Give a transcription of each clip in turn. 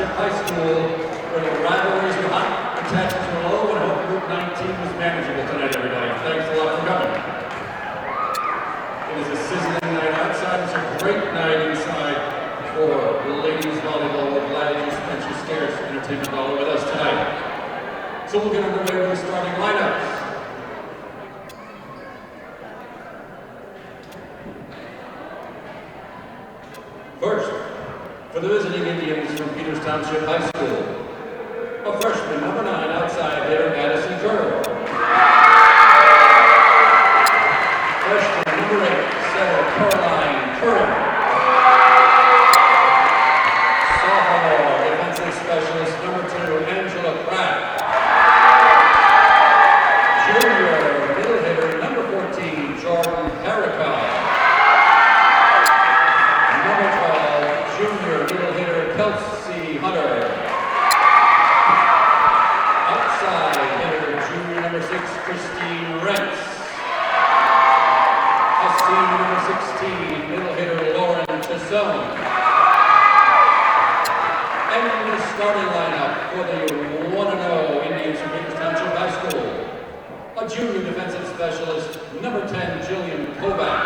Township High School, where the rivalries were hot, the tensions were low, and I hope Group 19 was manageable tonight, everybody. Thanks a lot for coming. It is a sizzling night outside. It's a great night inside for ladies volleyball. We're glad you spent your scarce entertainment dollar with us tonight. So we'll get underway with the starting lineups. First, for the visiting Indians from Peters Township High School, a freshman, number 9, outside hitter, Addison Curl. Freshman, number 8, setter, Caroline Curran. Sophomore, defensive specialist, number 2, Angela Pratt. Junior, middle hitter, number 14, Jordan Harricott. Junior middle hitter Kelsey Hunter. Outside hitter junior number 6 Christine Rentz. Senior number 16 middle hitter Lauren Chisholm. And the starting lineup for the 1-0 Indians from Peters Township High School. A junior defensive specialist number 10 Jillian Kovac.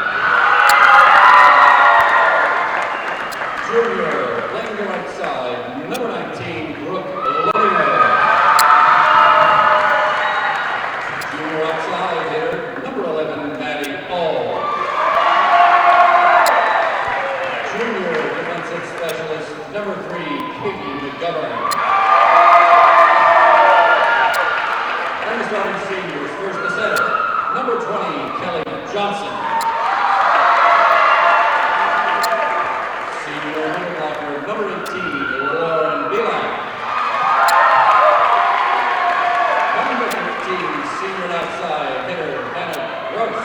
Junior, playing the right side, number 19, Brooke Lillinger. Junior outside hitter, number 11, Maddie Hall. Junior defensive specialist, number 3, Katie McGovern. And the starting seniors, first the setter, number 20, Kelly Johnson. Number 18, Lauren Bilan. Number 15, senior outside hitter, Hannah Gross.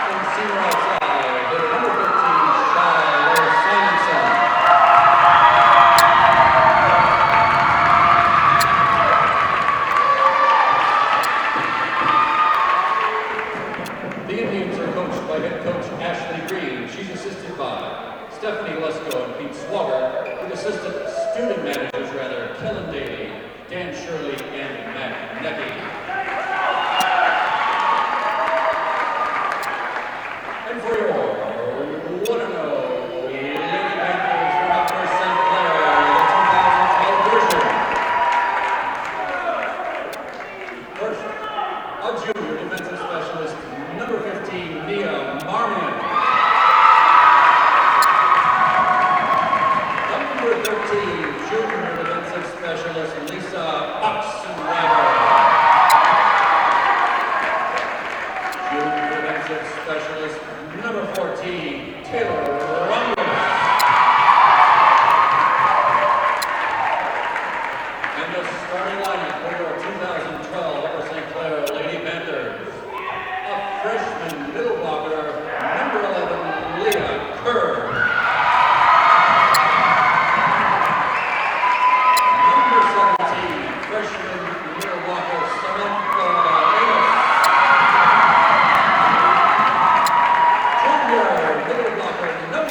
And senior outside hitter, number 15, Shiloh Simonson. The Indians are coached by head coach Ashley Green. She's assisted by Stephanie Lesko and Pete Swagger, with assistant student managers, Kellen Daly, Dan Shirley, and Matt Necky. And for your 1-0 Lady Panthers from Upper St. Clair, the 2012 version. First, a junior defensive specialist, number 15, Nia Marmion. Number 13, junior defensive specialist, Lisa Oxenrider. Junior defensive specialist, number 14, Taylor Ramos. And the starting lineup for your 2012 Upper St. Clair Lady Panthers. A freshman middle blocker, number 11, Leah Kerr. Number 17, freshman middle blocker, Samantha Amos. Junior middle blocker, number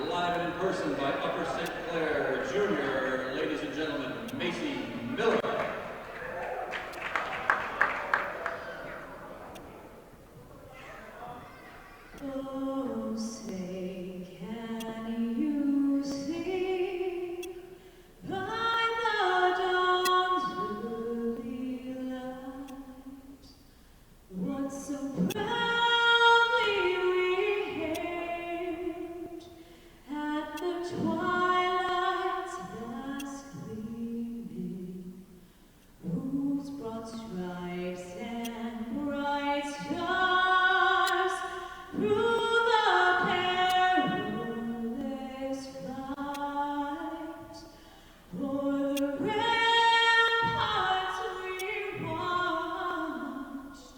live and in person by Upper St. Clair Junior, ladies and gentlemen, Macy Miller. Oh, say, can you see by the dawn's early light what so proudly we hailed at the twilight's last gleaming, whose broad stripes and bright stars through the perilous fight, o'er the ramparts we watched,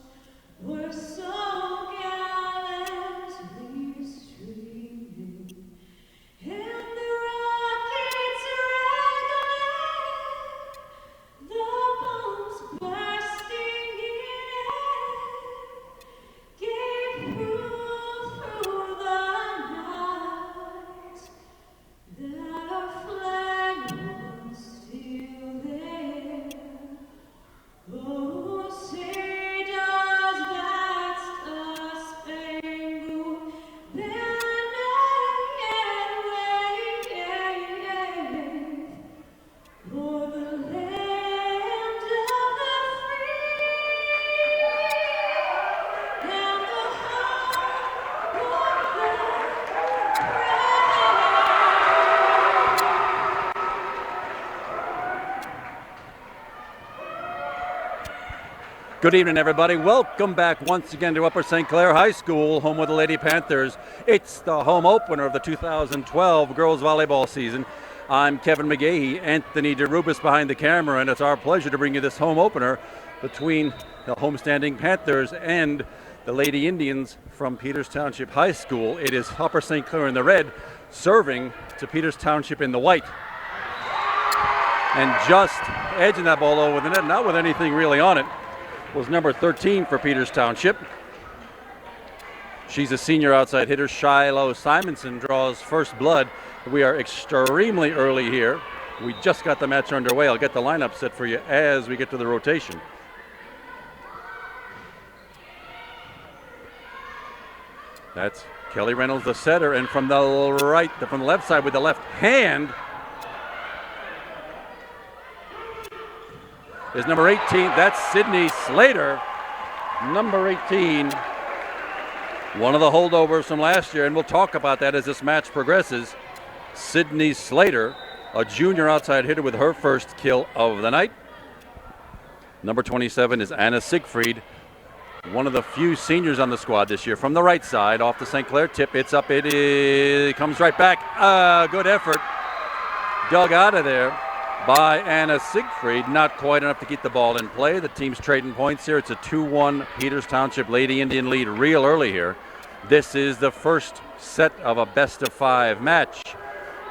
were so gallantly streaming, and the rockets rattling, the bombs bursting in air, gave through the night that our flag was still there. Oh, say does that star-spangled banner yet wave o'er the land of the free and the home of the brave? Good evening, everybody. Welcome back once again to Upper St. Clair High School, home of the Lady Panthers. It's the home opener of the 2012 girls volleyball season. I'm Kevin McGahey, Anthony DeRubis behind the camera, and it's our pleasure to bring you this home opener between the homestanding Panthers and the Lady Indians from Peters Township High School. It is Upper St. Clair in the red, serving to Peters Township in the white. And just edging that ball over the net, not with anything really on it, was number 13 for Peters Township. She's a senior outside hitter. Shiloh Simonson draws first blood. We are extremely early here. We just got the match underway. I'll get the lineup set for you as we get to the rotation. That's Kelly Reynolds, the setter, and from the left side with the left hand is number 18. That's Sydney Slater, number 18. One of the holdovers from last year, and we'll talk about that as this match progresses. Sydney Slater, a junior outside hitter with her first kill of the night. Number 27 is Anna Siegfried, one of the few seniors on the squad this year. From the right side, off the St. Clair tip, it's up, it comes right back. Good effort, dug out of there by Anna Siegfried. Not quite enough to keep the ball in play. The team's trading points here. It's a 2-1 Peters Township Lady Indian lead real early here. This is the first set of a best-of-5 match.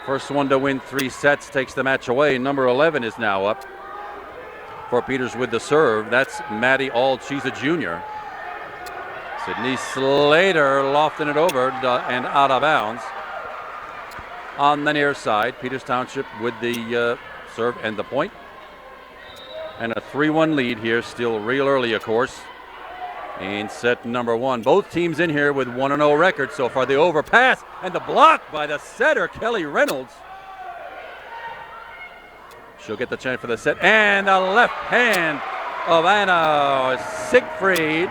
First one to win 3 sets takes the match away. Number 11 is now up for Peters with the serve. That's Maddie Auld. She's a junior. Sydney Slater lofting it over and out of bounds. On the near side, Peters Township with the serve and the point. And a 3-1 lead here, still real early, of course, in set number 1. Both teams in here with 1-0 records so far. The overpass and the block by the setter, Kelly Reynolds. She'll get the chance for the set. And the left hand of Anna Siegfried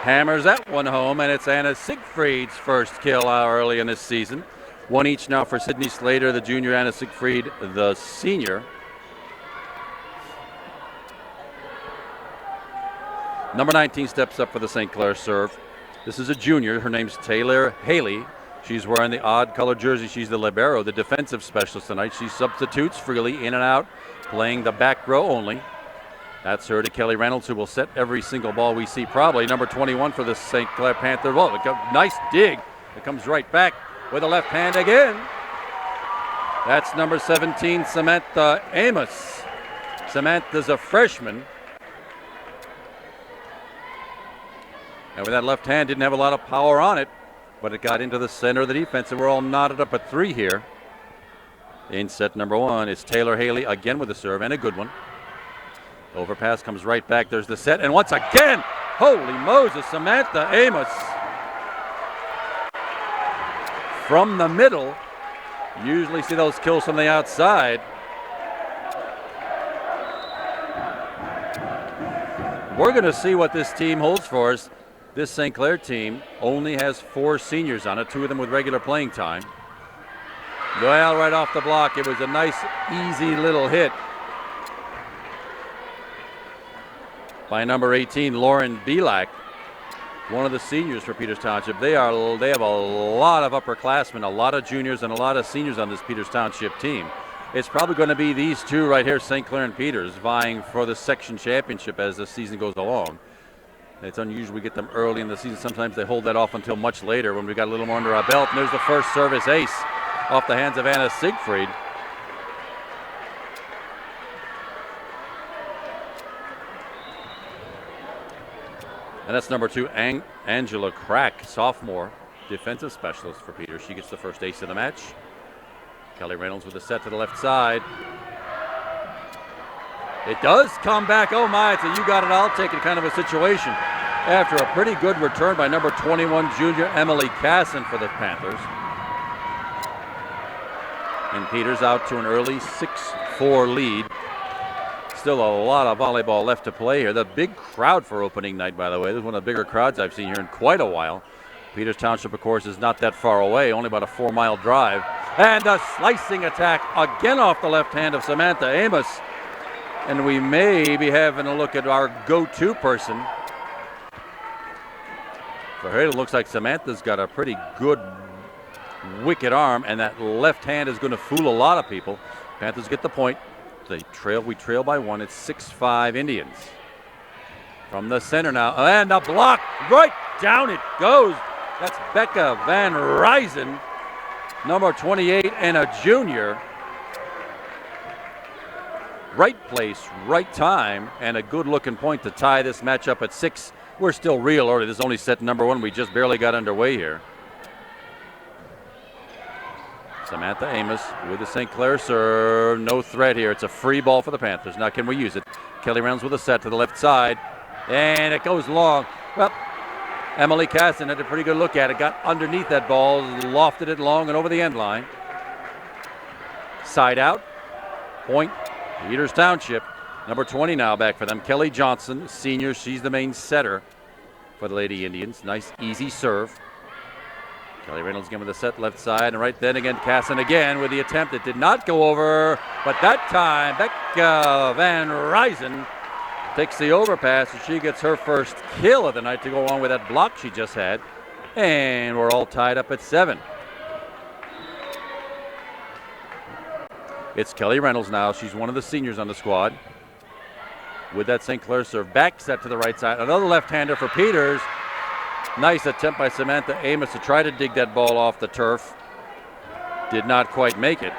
hammers that one home, and it's Anna Siegfried's first kill early in this season. One each now for Sydney Slater, the junior, Anna Siegfried, the senior. Number 19 steps up for the St. Clair serve. This is a junior. Her name's Taylor Haley. She's wearing the odd color jersey. She's the libero, the defensive specialist tonight. She substitutes freely in and out, playing the back row only. That's her to Kelly Reynolds, who will set every single ball we see probably. Number 21 for the St. Clair Panther. Oh, nice dig. It comes right back with a left hand again. That's number 17, Samantha Amos. Samantha's a freshman. And with that left hand, didn't have a lot of power on it. but it got into the center of the defense, and we're all knotted up at 3 here. In set number 1, it's Taylor Haley again with a serve, and a good one. Overpass comes right back. There's the set, and once again, holy Moses, Samantha Amos from the middle. Usually see those kills from the outside. We're going to see what this team holds for us. This St. Clair team only has 4 seniors on it, 2 of them with regular playing time. Well, right off the block, it was a nice, easy little hit by number 18, Lauren Belak, one of the seniors for Peters Township. They have a lot of upperclassmen, a lot of juniors, and a lot of seniors on this Peters Township team. It's probably going to be these 2 right here, St. Clair and Peters, vying for the section championship as the season goes along. It's unusual we get them early in the season. Sometimes they hold that off until much later when we got a little more under our belt. And there's the first service ace off the hands of Anna Siegfried. And that's number 2, Angela Crack, sophomore defensive specialist for Peters. She gets the first ace of the match. Kelly Reynolds with a set to the left side. It does come back. Oh my, it's a you got it, I'll take it kind of a situation. After a pretty good return by number 21 junior Emily Casson for the Panthers. And Peters out to an early 6-4 lead. Still a lot of volleyball left to play here. The big crowd for opening night, by the way. This is one of the bigger crowds I've seen here in quite a while. Peters Township, of course, is not that far away, only about a 4-mile drive. And a slicing attack again off the left hand of Samantha Amos. And we may be having a look at our go-to person. For her, it looks like Samantha's got a pretty good wicked arm, and that left hand is going to fool a lot of people. Panthers get the point. We trail by 1. It's 6-5 Indians. From the center now, and a block, right down it goes. That's Becca Van Ryzen, number 28 and a junior. Right place, right time, and a good looking point to tie this match up at 6. We're still real early. This is only set number 1. We just barely got underway here. Samantha Amos with the St. Clair serve. No threat here. It's a free ball for the Panthers. Now can we use it? Kelly Reynolds with a set to the left side. And it goes long. Well, Emily Casson had a pretty good look at it. Got underneath that ball, lofted it long and over the end line. Side out. Point. Peters Township. Number 20 now back for them. Kelly Johnson, senior. She's the main setter for the Lady Indians. Nice, easy serve. Kelly Reynolds again with the set left side, and right then again Casson again with the attempt. It did not go over, but that time Becca Van Ryzen takes the overpass, and she gets her first kill of the night to go on with that block she just had. And we're all tied up at 7. It's Kelly Reynolds now. She's one of the seniors on the squad. With that St. Clair serve, back set to the right side. Another left-hander for Peters. Nice attempt by Samantha Amos to try to dig that ball off the turf. Did not quite make it.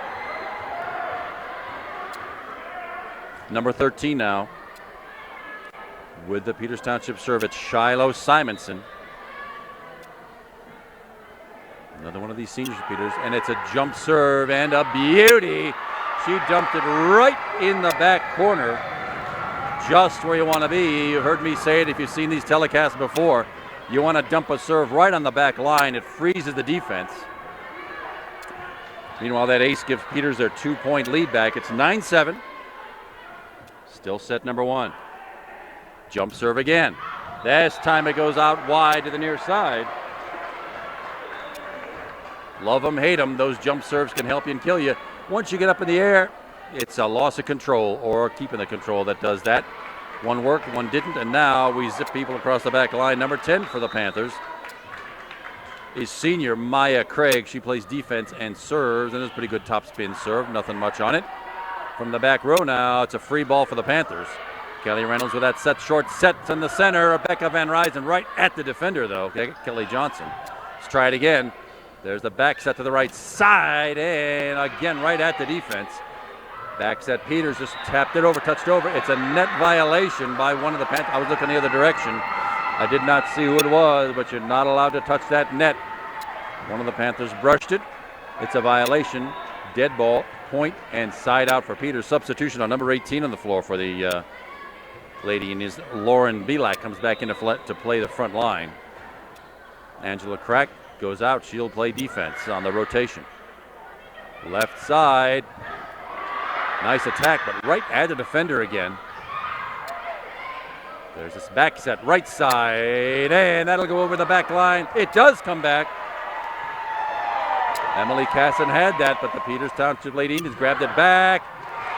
Number 13 now. With the Peters Township serve, it's Shiloh Simonson. Another one of these seniors for Peters, and it's a jump serve and a beauty. She dumped it right in the back corner, just where you want to be. You heard me say it if you've seen these telecasts before. You want to dump a serve right on the back line. It freezes the defense. Meanwhile, that ace gives Peters their 2-point lead back. It's 9-7. Still set number 1. Jump serve again. This time it goes out wide to the near side. Love them, hate them. Those jump serves can help you and kill you. Once you get up in the air, it's a loss of control or keeping the control that does that. One worked, one didn't, and now we zip people across the back line. Number 10 for the Panthers is senior Maya Craig. She plays defense and serves, and it's a pretty good top spin serve. Nothing much on it. From the back row now, it's a free ball for the Panthers. Kelly Reynolds with that set, short set in the center. Rebecca Van Ryzen right at the defender, though. Okay, Kelly Johnson. Let's try it again. There's the back set to the right side, and again right at the defense. Back set, Peters just tapped it over, touched over. It's a net violation by one of the Panthers. I was looking the other direction. I did not see who it was, but you're not allowed to touch that net One of the Panthers brushed it. It's a violation. Dead ball, point, and side out for Peters. Substitution on number 18 on the floor for the Lady Indians. Lauren Belak comes back in to play the front line. Angela Crack goes out. She'll play defense on the rotation. Left side. Nice attack, but right at the defender again. There's this back set, right side, and that'll go over the back line. It does come back. Emily Casson had that, but the Peters Township Lady Indians grabbed it back.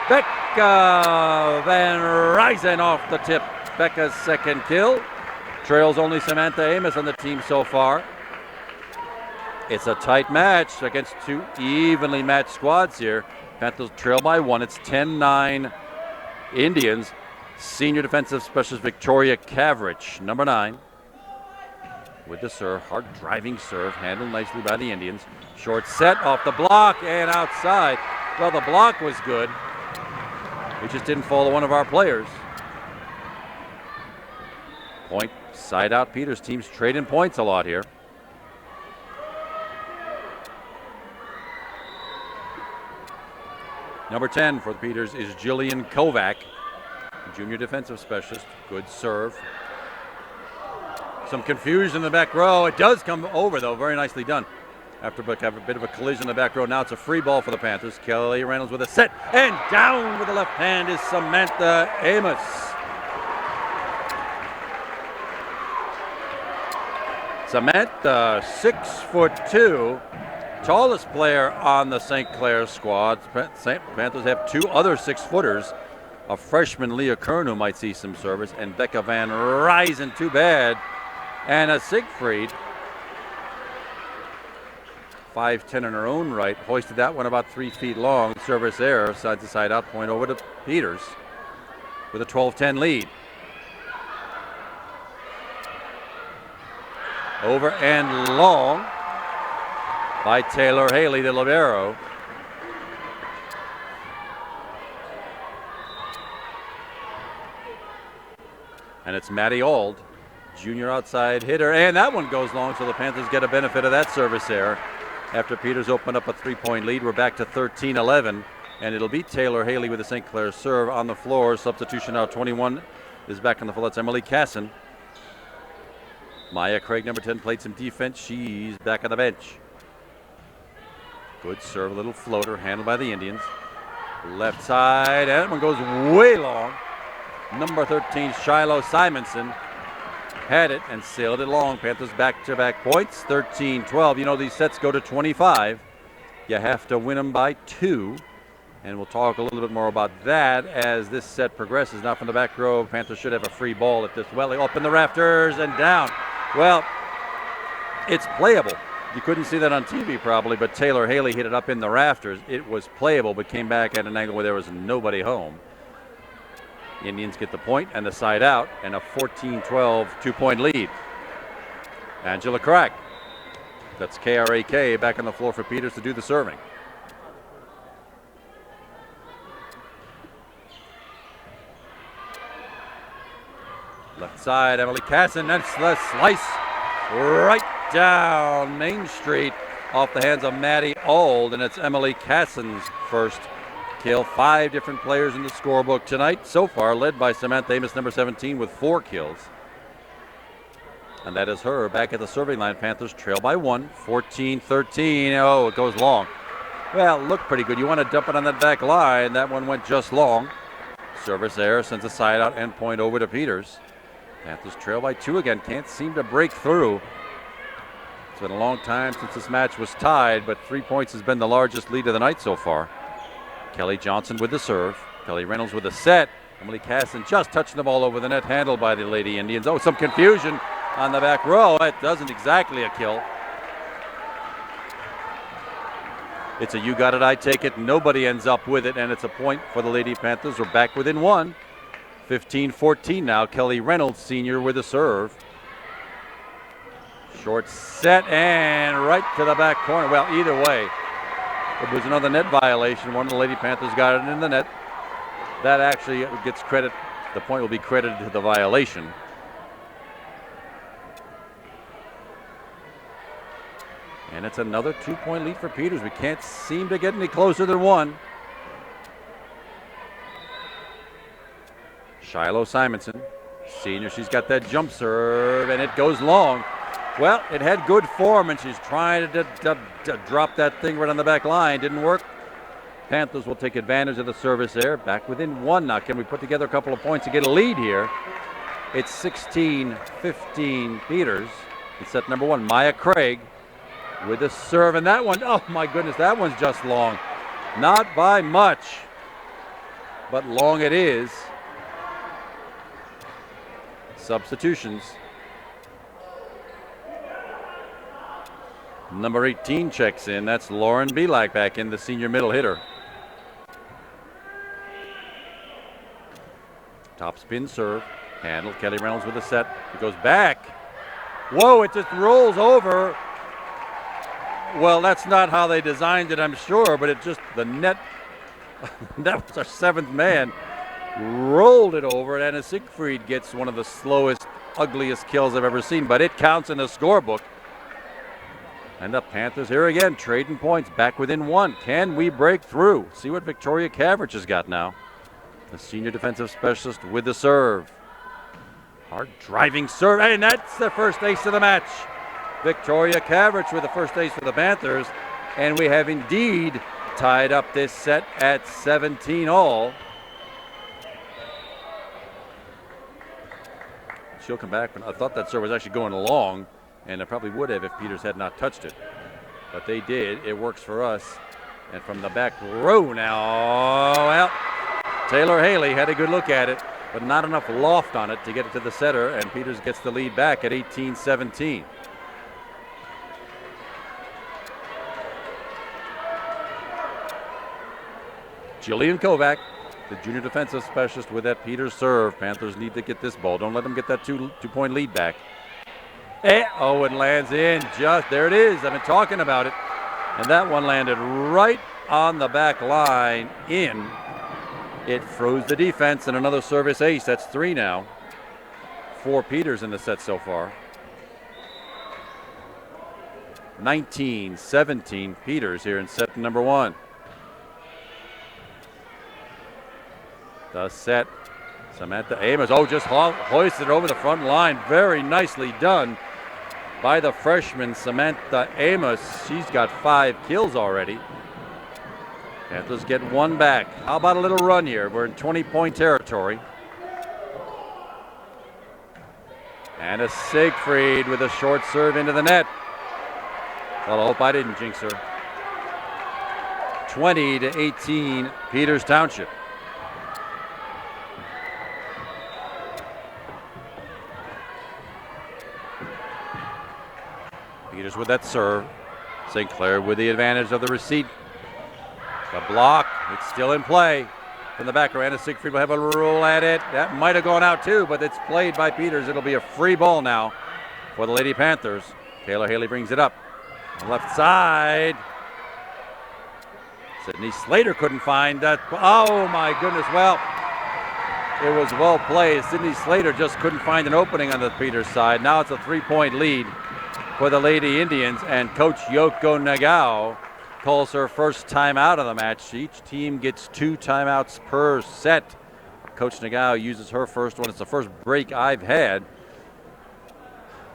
Becca Van Ryzen off the tip. Becca's second kill. Trails only Samantha Amos on the team so far. It's a tight match against two evenly matched squads here. Panthers trail by one. It's 10-9 Indians. Senior defensive specialist Victoria Cavrich, number 9. With the serve, hard driving serve, handled nicely by the Indians. Short set off the block and outside. Well, the block was good. It just didn't follow one of our players. Point, side out Peters. Teams trading points a lot here. Number 10 for the Peters is Jillian Kovac, junior defensive specialist. Good serve. Some confusion in the back row. It does come over, though. Very nicely done. After a bit of a collision in the back row, now it's a free ball for the Panthers. Kelly Reynolds with a set, and down with the left hand is Samantha Amos. Samantha, 6'2", tallest player on the St. Clair squad. Panthers have two other 6-footers. A freshman, Leah Kern, who might see some service, and Becca Van Ryzen, too bad. And a Siegfried, 5'10" in her own right, hoisted that one about 3 feet long. Service error, side to side out, point over to Peters with a 12-10 lead. Over and long by Taylor Haley, the libero. And it's Maddie Auld, junior outside hitter, and that one goes long, so the Panthers get a benefit of that service error. After Peters opened up a 3-point lead, we're back to 13-11, and it'll be Taylor Haley with the St. Clair serve on the floor. Substitution now, 21 is back on the floor. That's Emily Casson. Maya Craig, number 10, played some defense. She's back on the bench. Good serve, a little floater, handled by the Indians. Left side, and that one goes way long. Number 13, Shiloh Simonson, had it and sailed it long. Panthers back-to-back points, 13-12. You know, these sets go to 25. You have to win them by 2. And we'll talk a little bit more about that as this set progresses. Now from the back row, Panthers should have a free ball at this. Well, up in the rafters and down. Well, it's playable. You couldn't see that on TV probably, but Taylor Haley hit it up in the rafters. It was playable, but came back at an angle where there was nobody home. Indians get the point and the side out, and a 14-12 2-point lead. Angela Crack, that's K-R-A-K, back on the floor for Peters to do the serving. Left side, Emily Casson, that's the slice right down Main Street off the hands of Maddie Auld, and it's Emily Casson's first kill. 5 different players in the scorebook tonight so far, led by Samantha Amos, number 17, with 4 kills. And that is her back at the serving line. Panthers trail by 1, 14-13. Oh, it goes long. Well, looked pretty good. You want to dump it on that back line. That one went just long. Service error, sends a side out and point over to Peters. Panthers trail by 2 again. Can't seem to break through. It's been a long time since this match was tied, but 3 points has been the largest lead of the night so far. Kelly Johnson with the serve. Kelly Reynolds with the set. Emily Casson just touching the ball over the net, handled by the Lady Indians. Oh, some confusion on the back row. It doesn't exactly a kill. It's a you got it, I take it. Nobody ends up with it, and it's a point for the Lady Panthers. We're back within 1. 15-14 now. Kelly Reynolds, senior, with the serve. Short set and right to the back corner. Well, either way, it was another net violation. One of the Lady Panthers got it in the net. That actually gets credit. The point will be credited to the violation. And it's another 2-point lead for Peters. We can't seem to get any closer than one. Shiloh Simonson, senior, she's got that jump serve, and it goes long. Well, it had good form, and she's trying to drop that thing right on the back line. Didn't work. Panthers will take advantage of the service there. Back within one now. Can we put together a couple of points to get a lead here? It's 16-15 Peters. It's set number one. Maya Craig with the serve, and that one, oh my goodness, that one's just long. Not by much, but long it is. Substitutions. Number 18 checks in. That's Lauren Belak back in, the senior middle hitter. Top spin serve. Handled. Kelly Reynolds with a set. It goes back. Whoa, it just rolls over. Well, that's not how they designed it, I'm sure, but it just, the net, that was our seventh man, rolled it over, and Anna Siegfried gets one of the slowest, ugliest kills I've ever seen, but it counts in the scorebook. And the Panthers here again, trading points, back within one. Can we break through? See what Victoria Cavrich has got now. The senior defensive specialist with the serve. Hard driving serve, and that's the first ace of the match. Victoria Cavrich with the first ace for the Panthers, and we have indeed tied up this set at 17 all. She'll come back, but I thought that serve was actually going long, and it probably would have if Peters had not touched it. But they did. It works for us. And from the back row now, well, Taylor Haley had a good look at it, but not enough loft on it to get it to the setter, and Peters gets the lead back at 18-17. Jillian Kovac, the junior defensive specialist with that Peters serve. Panthers need to get this ball. Don't let them get that two-point lead back. Oh, it lands in. Just there it is. I've been talking about it. And that one landed right on the back line in. It froze the defense, and another service ace. That's three now. 4 Peters in the set so far. 19-17 Peters here in set number one. The set, Samantha Amos, just hoisted over the front line. Very nicely done by the freshman Samantha Amos. She's got 5 kills already. Panthers get one back. How about a little run here? We're in 20-point territory. And a Siegfried with a short serve into the net. Well, I hope I didn't jinx her. 20-18 Peters Township. Peters with that serve. St. Clair with the advantage of the receipt. The block, it's still in play. From the back, Anna Siegfried will have a roll at it. That might have gone out too, but it's played by Peters. It'll be a free ball now for the Lady Panthers. Taylor Haley brings it up. On the left side. Sydney Slater couldn't find that. Oh my goodness, well, it was well played. Sydney Slater just couldn't find an opening on the Peters side. Now it's a 3-point lead for the Lady Indians, and Coach Yoko Nagao calls her first timeout of the match. Each team gets 2 timeouts per set. Coach Nagao uses her first one. It's the first break I've had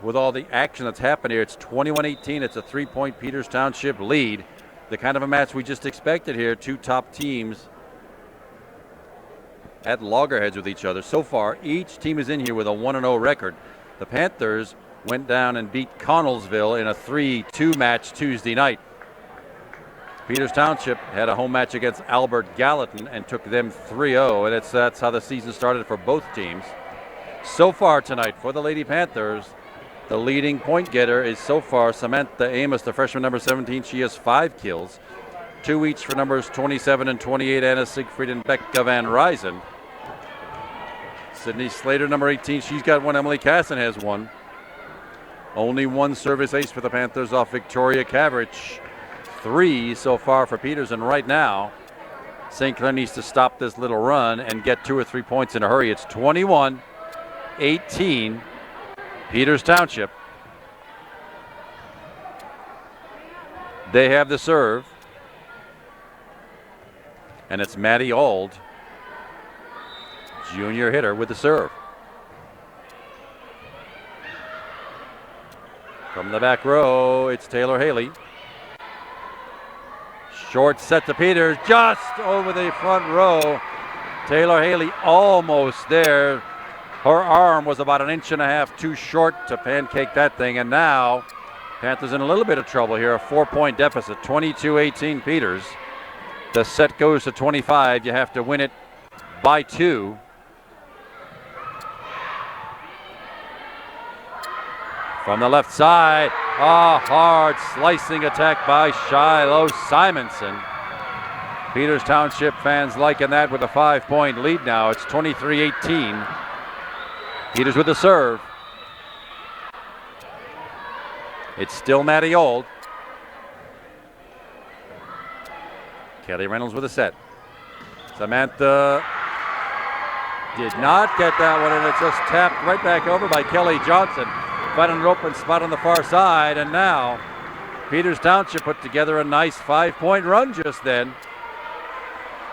with all the action that's happened here. It's 21-18. It's a 3-point Peters Township lead. The kind of a match we just expected here. 2 top teams at loggerheads with each other. So far, each team is in here with a 1-0 record. The Panthers went down and beat Connellsville in a 3-2 match Tuesday night. Peters Township had a home match against Albert Gallatin and took them 3-0, and that's how the season started for both teams. So far tonight for the Lady Panthers, the leading point getter is so far Samantha Amos, the freshman number 17. She has 5 kills, 2 each for numbers 27 and 28, Anna Siegfried and Becca Van Ryzen. Sydney Slater, number 18, she's got 1. Emily Casson has 1. Only 1 service ace for the Panthers off Victoria Cavrich. 3 so far for Peters, and right now St. Clair needs to stop this little run and get 2 or 3 points in a hurry. It's 21-18 Peters Township. They have the serve. And it's Maddie Auld, junior hitter, with the serve. From the back row, it's Taylor Haley. Short set to Peters, just over the front row. Taylor Haley almost there. Her arm was about 1.5 inches too short to pancake that thing, and now Panthers in a little bit of trouble here, a 4-point deficit, 22-18 Peters. The set goes to 25. You have to win it by 2. From the left side, a hard slicing attack by Shiloh Simonson. Peters Township fans liking that with a 5-point lead now. It's 23-18. Peters with the serve. It's still Maddie Auld. Kelly Reynolds with a set. Samantha did not get that one, and it just tapped right back over by Kelly Johnson. Finding an open spot on the far side, and now Peters Township put together a nice 5-point run just then.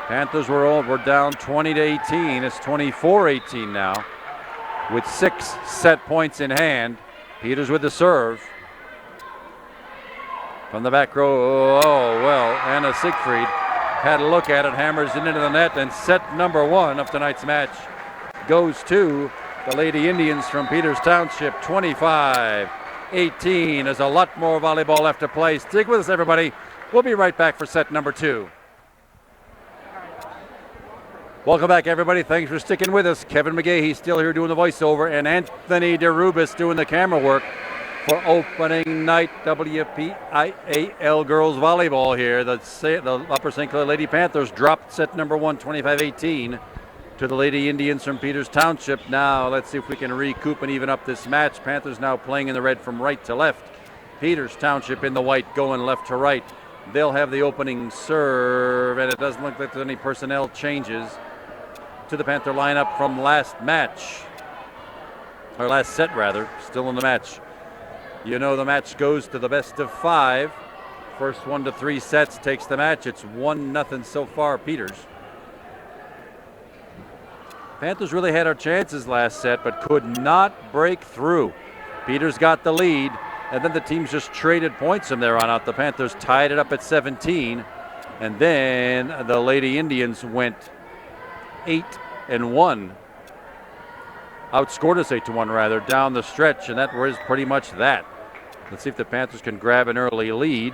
Panthers were down 20-18. It's 24-18 now, with 6 set points in hand. Peters with the serve. From the back row, oh well, Anna Siegfried had a look at it, hammers it into the net, and set number 1 of tonight's match goes to the Lady Indians from Peters Township. 25-18. There's a lot more volleyball left to play. Stick with us, everybody. We'll be right back for set number 2. Welcome back, everybody. Thanks for sticking with us. Kevin McGahee still here doing the voiceover, and Anthony DeRubis doing the camera work for opening night WPIAL girls volleyball here. The Upper St. Clair Lady Panthers dropped set number 1, 25-18 to the Lady Indians from Peters Township. Now let's see if we can recoup and even up this match. Panthers now playing in the red from right to left. Peters Township in the white going left to right. They'll have the opening serve, and it doesn't look like there's any personnel changes to the Panther lineup from last match, or last set rather, still in the match. You know the match goes to the best of 5. First 1 to 3 sets takes the match. It's 1-0 so far, Peters. Panthers really had our chances last set, but could not break through. Peters got the lead, and then the teams just traded points from there on out. The Panthers tied it up at 17, and then the Lady Indians went 8-1. Outscored us 8-1 rather down the stretch, and that was pretty much that. Let's see if the Panthers can grab an early lead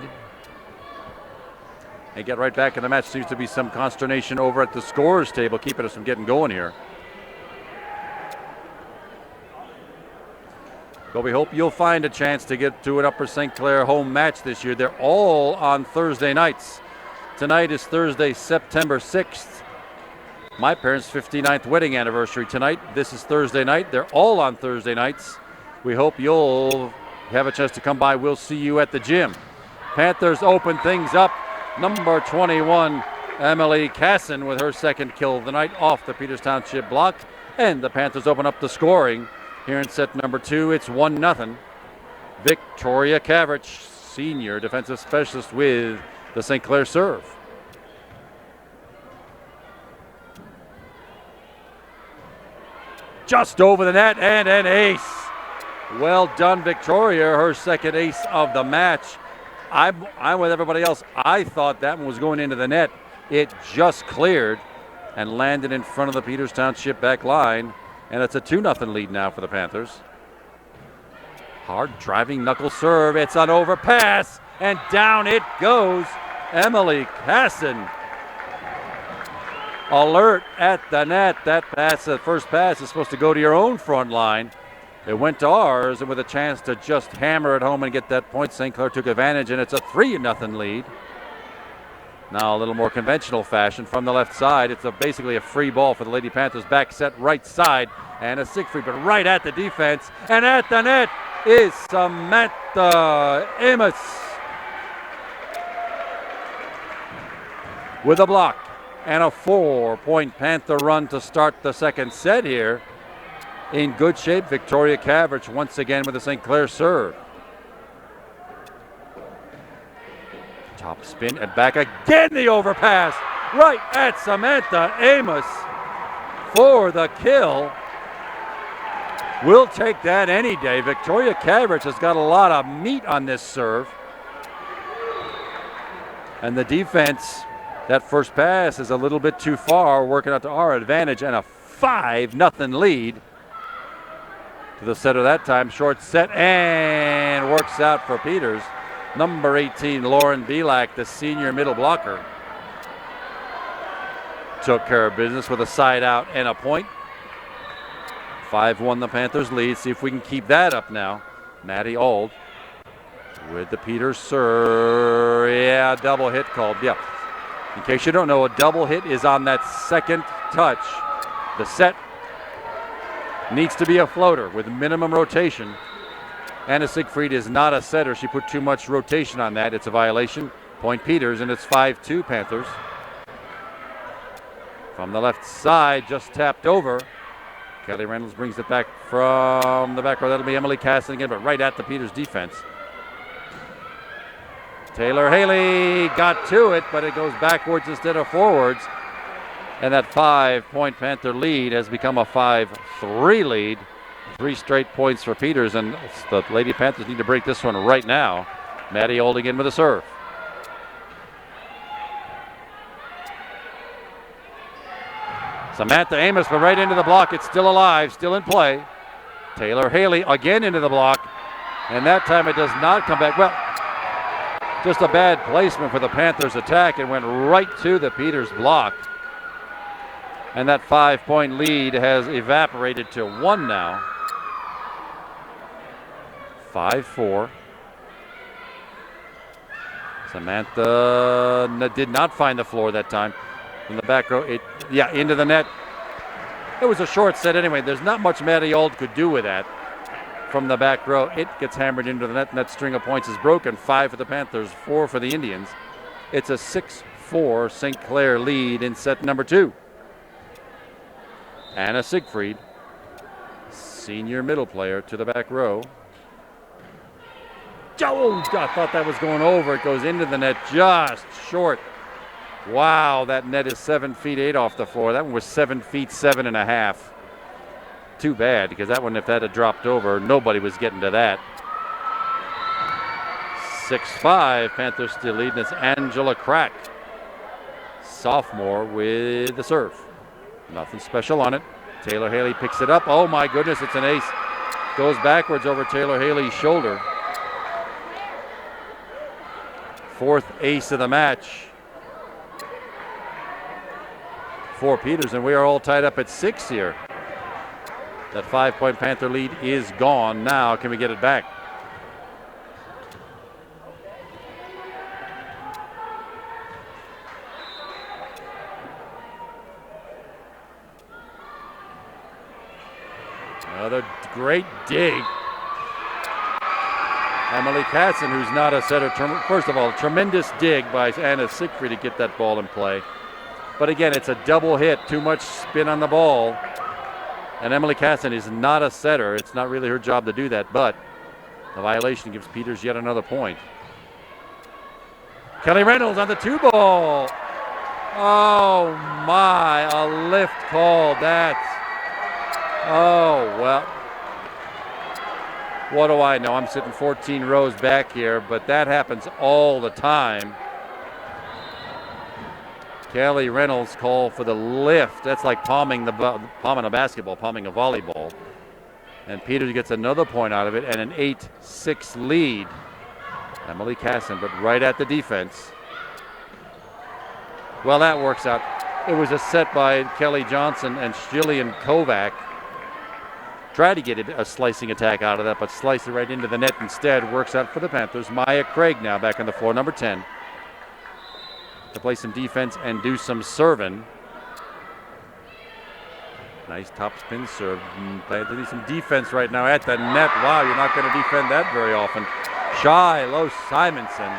and get right back in the match. Seems to be some consternation over at the scorers table, keeping us from getting going here. But we hope you'll find a chance to get to an Upper St. Clair home match this year. They're all on Thursday nights. Tonight is Thursday, September 6th. My parents' 59th wedding anniversary tonight. This is Thursday night. They're all on Thursday nights. We hope you'll have a chance to come by. We'll see you at the gym. Panthers open things up. Number 21, Emily Casson, with her second kill of the night off the Peters Township block. And the Panthers open up the scoring here in set number 2. It's 1-0. Victoria Cavrich, senior defensive specialist, with the St. Clair serve. Just over the net, and an ace. Well done, Victoria, her second ace of the match. I'm with everybody else. I thought that one was going into the net. It just cleared and landed in front of the Peters Township back line, and it's a 2-0 lead now for the Panthers. Hard driving knuckle serve. It's an overpass, and down it goes. Emily Casson. Alert at the net. That pass, the first pass, is supposed to go to your own front line. It went to ours, and with a chance to just hammer it home and get that point, St. Clair took advantage, and it's a 3-0 lead. Now a little more conventional fashion from the left side. It's basically a free ball for the Lady Panthers. Back set right side, and a Siegfried, but right at the defense, and at the net is Samantha Amos with a block. And a 4-point Panther run to start the second set here. In good shape, Victoria Cavrich once again with the St. Clair serve. Top spin and back again, the overpass right at Samantha Amos for the kill. We'll take that any day. Victoria Cavrich has got a lot of meat on this serve. And the defense, that first pass is a little bit too far, working out to our advantage, and a 5-0 lead. To the setter that time, short set, and works out for Peters. Number 18, Lauren Belak, the senior middle blocker, took care of business with a side out and a point. 5-1 the Panthers lead. See if we can keep that up now. Maddie Auld with the Peters serve. Yeah, double hit called. Yeah. In case you don't know, a double hit is on that second touch. The set needs to be a floater with minimum rotation. Anna Siegfried is not a setter. She put too much rotation on that. It's a violation. Point Peters, and it's 5-2 Panthers. From the left side, just tapped over. Kelly Reynolds brings it back from the back row. That'll be Emily Casson again, but right at the Peters defense. Taylor Haley got to it, but it goes backwards instead of forwards. And that 5-point Panther lead has become a 5-3 lead. 3 straight points for Peters, and the Lady Panthers need to break this one right now. Maddie Auld again with a serve. Samantha Amos, but right into the block. It's still alive, still in play. Taylor Haley again into the block, and that time it does not come back. Well, just a bad placement for the Panthers attack. It went right to the Peters block. And that 5-point lead has evaporated to 1 now. 5-4. Samantha did not find the floor that time. In the back row, into the net. It was a short set anyway. There's not much Maddie Auld could do with that. From the back row, it gets hammered into the net, and that string of points is broken. 5 for the Panthers, 4 for the Indians. It's a 6-4 St. Clair lead in set number 2. Anna Siegfried, senior middle player, to the back row. Oh, I thought that was going over. It goes into the net just short. Wow, that net is 7 feet 8 off the floor. That one was 7 feet 7.5. Too bad, because that one, if that had dropped over, nobody was getting to that. 6-5, Panthers still leading. It's Angela Crack, sophomore, with the serve. Nothing special on it. Taylor Haley picks it up. Oh my goodness, it's an ace. Goes backwards over Taylor Haley's shoulder. 4th ace of the match for Peters, and we are all tied up at 6 here. That 5-point Panther lead is gone. Now, can we get it back? Another great dig. Emily Katzen, who's not a setter. First of all, tremendous dig by Anna Siegfried to get that ball in play. But again, it's a double hit. Too much spin on the ball. And Emily Katzen is not a setter. It's not really her job to do that, but the violation gives Peters yet another point. Kelly Reynolds on the 2-ball. Oh my, a lift call. Oh, well, what do I know? I'm sitting 14 rows back here, but that happens all the time. Kelly Reynolds called for the lift. That's like palming a basketball, palming a volleyball. And Peters gets another point out of it, and an 8-6 lead. Emily Casson, but right at the defense. Well, that works out. It was a set by Kelly Johnson and Jillian Kovac. Tried to get a slicing attack out of that, but sliced it right into the net instead. Works out for the Panthers. Maya Craig now back on the floor, number 10. To play some defense and do some serving. Nice top spin serve. They do some defense right now at the net. Wow, you're not going to defend that very often. Shiloh Simonson.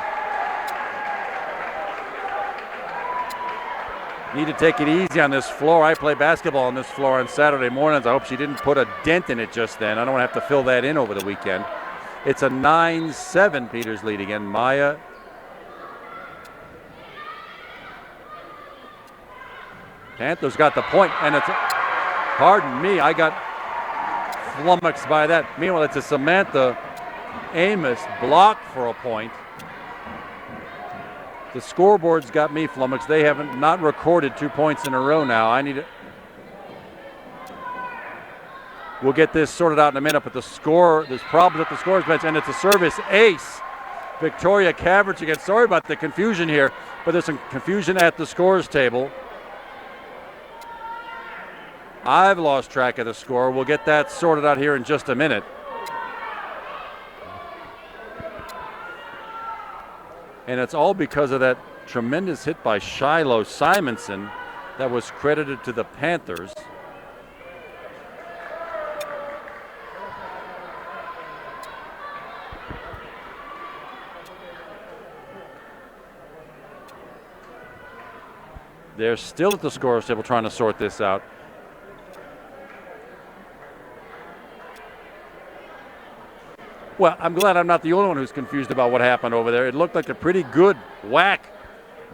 Need to take it easy on this floor. I play basketball on this floor on Saturday mornings. I hope she didn't put a dent in it just then. I don't want to have to fill that in over the weekend. It's a 9-7 Peters lead again. Maya Panthers got the point, and it's, pardon me, I got flummoxed by that. Meanwhile, it's a Samantha Amos block for a point. The scoreboard's got me flummoxed. They haven't not recorded 2 points in a row now. I need it. We'll get this sorted out in a minute, but the score, there's problems at the scorer's bench, and it's a service ace. Victoria Caverage again. Sorry about the confusion here, but there's some confusion at the scores table. I've lost track of the score. We'll get that sorted out here in just a minute. And it's all because of that tremendous hit by Shiloh Simonson that was credited to the Panthers. They're still at the scorer's table trying to sort this out. Well, I'm glad I'm not the only one who's confused about what happened over there. It looked like a pretty good whack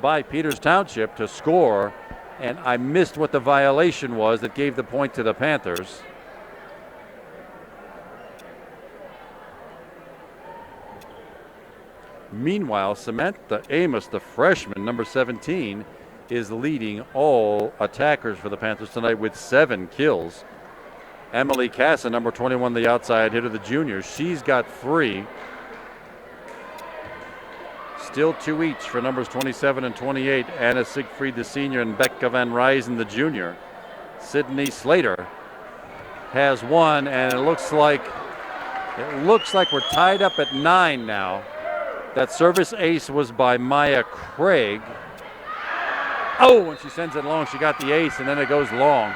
by Peters Township to score, and I missed what the violation was that gave the point to the Panthers. Meanwhile, Samantha Amos, the freshman, number 17, is leading all attackers for the Panthers tonight with 7 kills. Emily Casa, number 21, the outside hitter, the junior, she's got 3. Still 2 each for numbers 27 and 28. Anna Siegfried, the senior, and Becca Van Ryzen, the junior. Sydney Slater has 1, and it looks like we're tied up at 9 now. That service ace was by Maya Craig. Oh, and she sends it long. She got the ace, and then it goes long.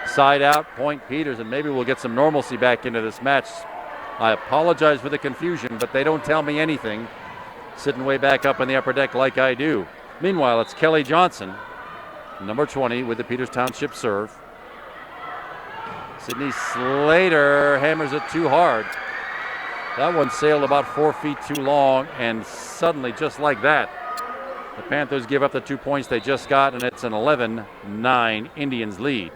Side out, point Peters, and maybe we'll get some normalcy back into this match. I apologize for the confusion, but they don't tell me anything. Sitting way back up in the upper deck like I do. Meanwhile, it's Kelly Johnson, number 20, with the Peters Township serve. Sydney Slater hammers it too hard. That one sailed about 4 feet too long, and suddenly, just like that, the Panthers give up the 2 points they just got, and it's an 11-9 Indians lead.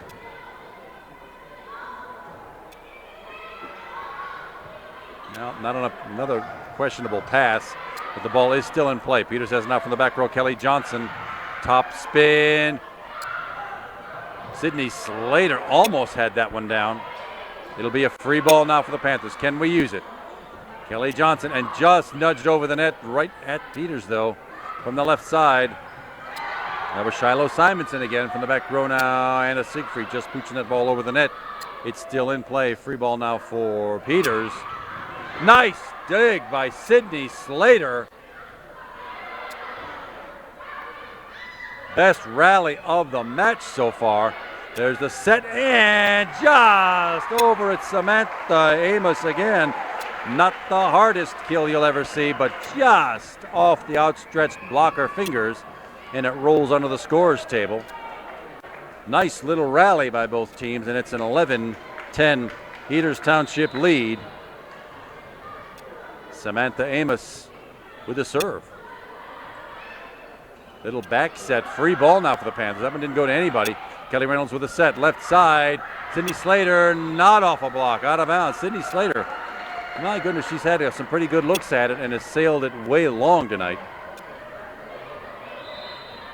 Now, not on another questionable pass, but the ball is still in play. Peters has it out from the back row. Kelly Johnson, top spin. Sydney Slater almost had that one down. It'll be a free ball now for the Panthers. Can we use it? Kelly Johnson, and just nudged over the net right at Peters, though, from the left side. That was Shiloh Simonson again from the back row now. Anna Siegfried just pooching that ball over the net. It's still in play. Free ball now for Peters. Nice dig by Sydney Slater. Best rally of the match so far. There's the set, and just over at Samantha Amos again. Not the hardest kill you'll ever see, but just off the outstretched blocker fingers, and it rolls under the scores table. Nice little rally by both teams, and it's an 11-10 Peters Township lead. Samantha Amos with a serve. Little back set, free ball now for the Panthers. That one didn't go to anybody. Kelly Reynolds with a set, left side. Sydney Slater not off a block, out of bounds. Sydney Slater, my goodness, she's had some pretty good looks at it and has sailed it way long tonight.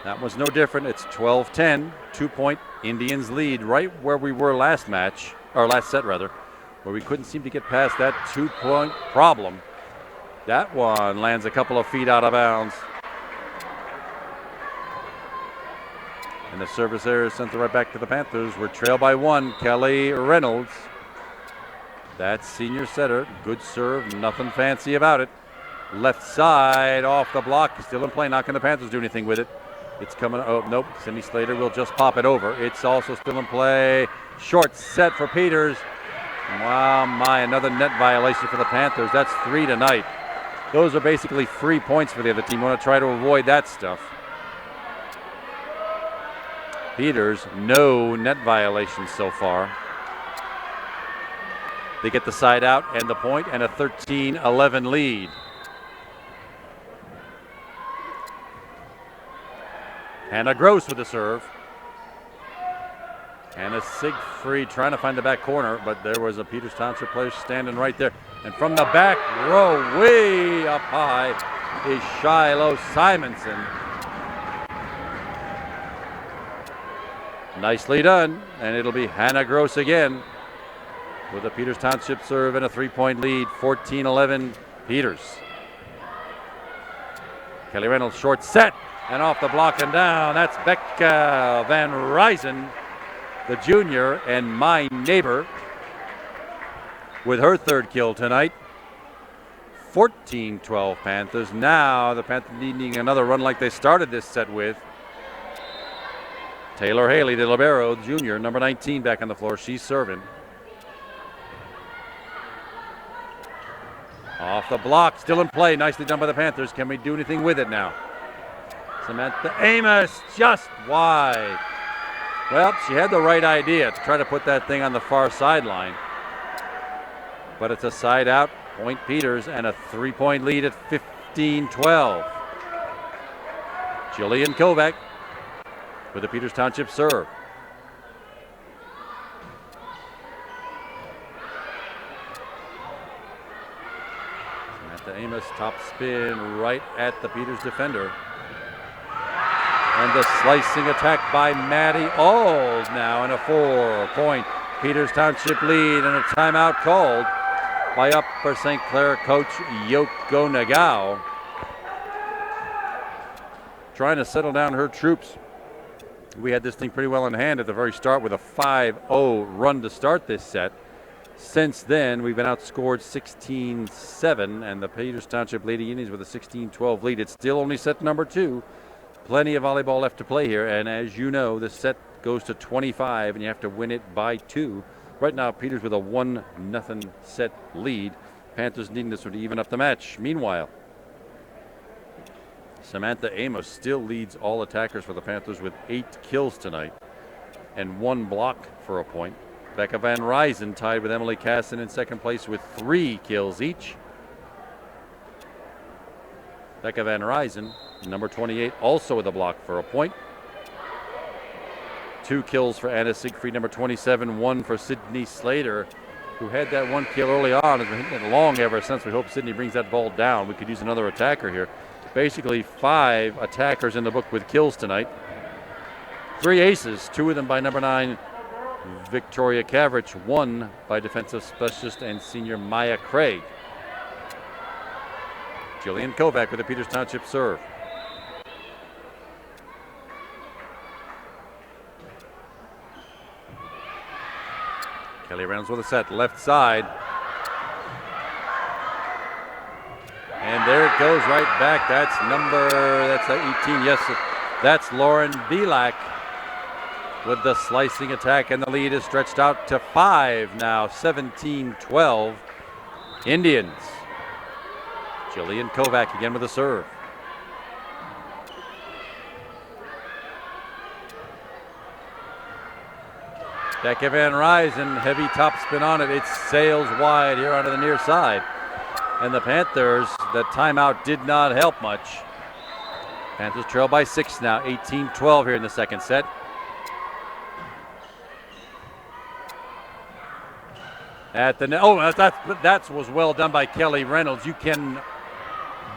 That was no different. It's 12-10, 2-point Indians lead, right where we were last match, or last set rather, where we couldn't seem to get past that 2-point problem. That one lands a couple of feet out of bounds. And the service error is sent right back to the Panthers. We're trailed by 1. Kelly Reynolds. That senior setter. Good serve. Nothing fancy about it. Left side off the block. Still in play. Not going the Panthers do anything with it. It's coming. Oh, nope. Sydney Slater will just pop it over. It's also still in play. Short set for Peters. Wow, another net violation for the Panthers. That's 3 tonight. Those are basically 3 points for the other team. We want to try to avoid that stuff. Peters, no net violations so far. They get the side out and the point, and a 13-11 lead. Hannah Gross with the serve. Anna Siegfried trying to find the back corner, but there was a Peters Township player standing right there. And from the back row, way up high, is Shiloh Simonson. Nicely done, and it'll be Hannah Gross again with a Peters Township serve and a 3-point lead, 14-11 Peters. Kelly Reynolds short set and off the block and down. That's Becca Van Ryzen, the junior and my neighbor, with her third kill tonight. 14-12 Panthers. Now the Panthers needing another run like they started this set with. Taylor Haley, the libero, the junior, number 19, back on the floor. She's serving. Off the block, still in play. Nicely done by the Panthers. Can we do anything with it now? Samantha Amos just wide. Well, she had the right idea to try to put that thing on the far sideline. But it's a side out, point Peters, and a 3-point lead at 15-12. Jillian Kovac with the Peters Township serve. Samantha Amos, top spin right at the Peters defender. And the slicing attack by Maddie Auld now, and a 4-point Peters Township lead, and a timeout called by Upper St. Clair coach Yoko Nagao. Trying to settle down her troops. We had this thing pretty well in hand at the very start with a 5-0 run to start this set. Since then, we've been outscored 16-7, and the Peters Township Lady Indians with a 16-12 lead. It's still only set number 2. Plenty of volleyball left to play here, and as you know, the set goes to 25, and you have to win it by 2. Right now, Peters with a 1-0 set lead. Panthers needing this one to even up the match. Meanwhile, Samantha Amos still leads all attackers for the Panthers with 8 kills tonight and 1 block for a point. Becca Van Ryzen tied with Emily Casson in second place with 3 kills each. Becca Van Ryzen, number 28, also with a block for a point. 2 kills for Anna Siegfried, number 27, 1 for Sydney Slater, who had that 1 kill early on. Has been hitting it long ever since. We hope Sydney brings that ball down. We could use another attacker here. Basically 5 attackers in the book with kills tonight. 3 aces, 2 of them by number 9, Victoria Cavrich, 1 by defensive specialist and senior Maya Craig. Jillian Kovac with the Peters Township serve. Kelly Reynolds with a set, left side. And there it goes right back. That's 18. Yes, that's Lauren Belak with the slicing attack, and the lead is stretched out to 5 now, 17-12 Indians. Jillian Kovac again with a serve. Becca Van Ryzen, heavy top spin on it. It sails wide here onto the near side. And the Panthers, the timeout did not help much. Panthers trail by 6 now, 18-12 here in the second set. At the net, that was well done by Kelly Reynolds. You can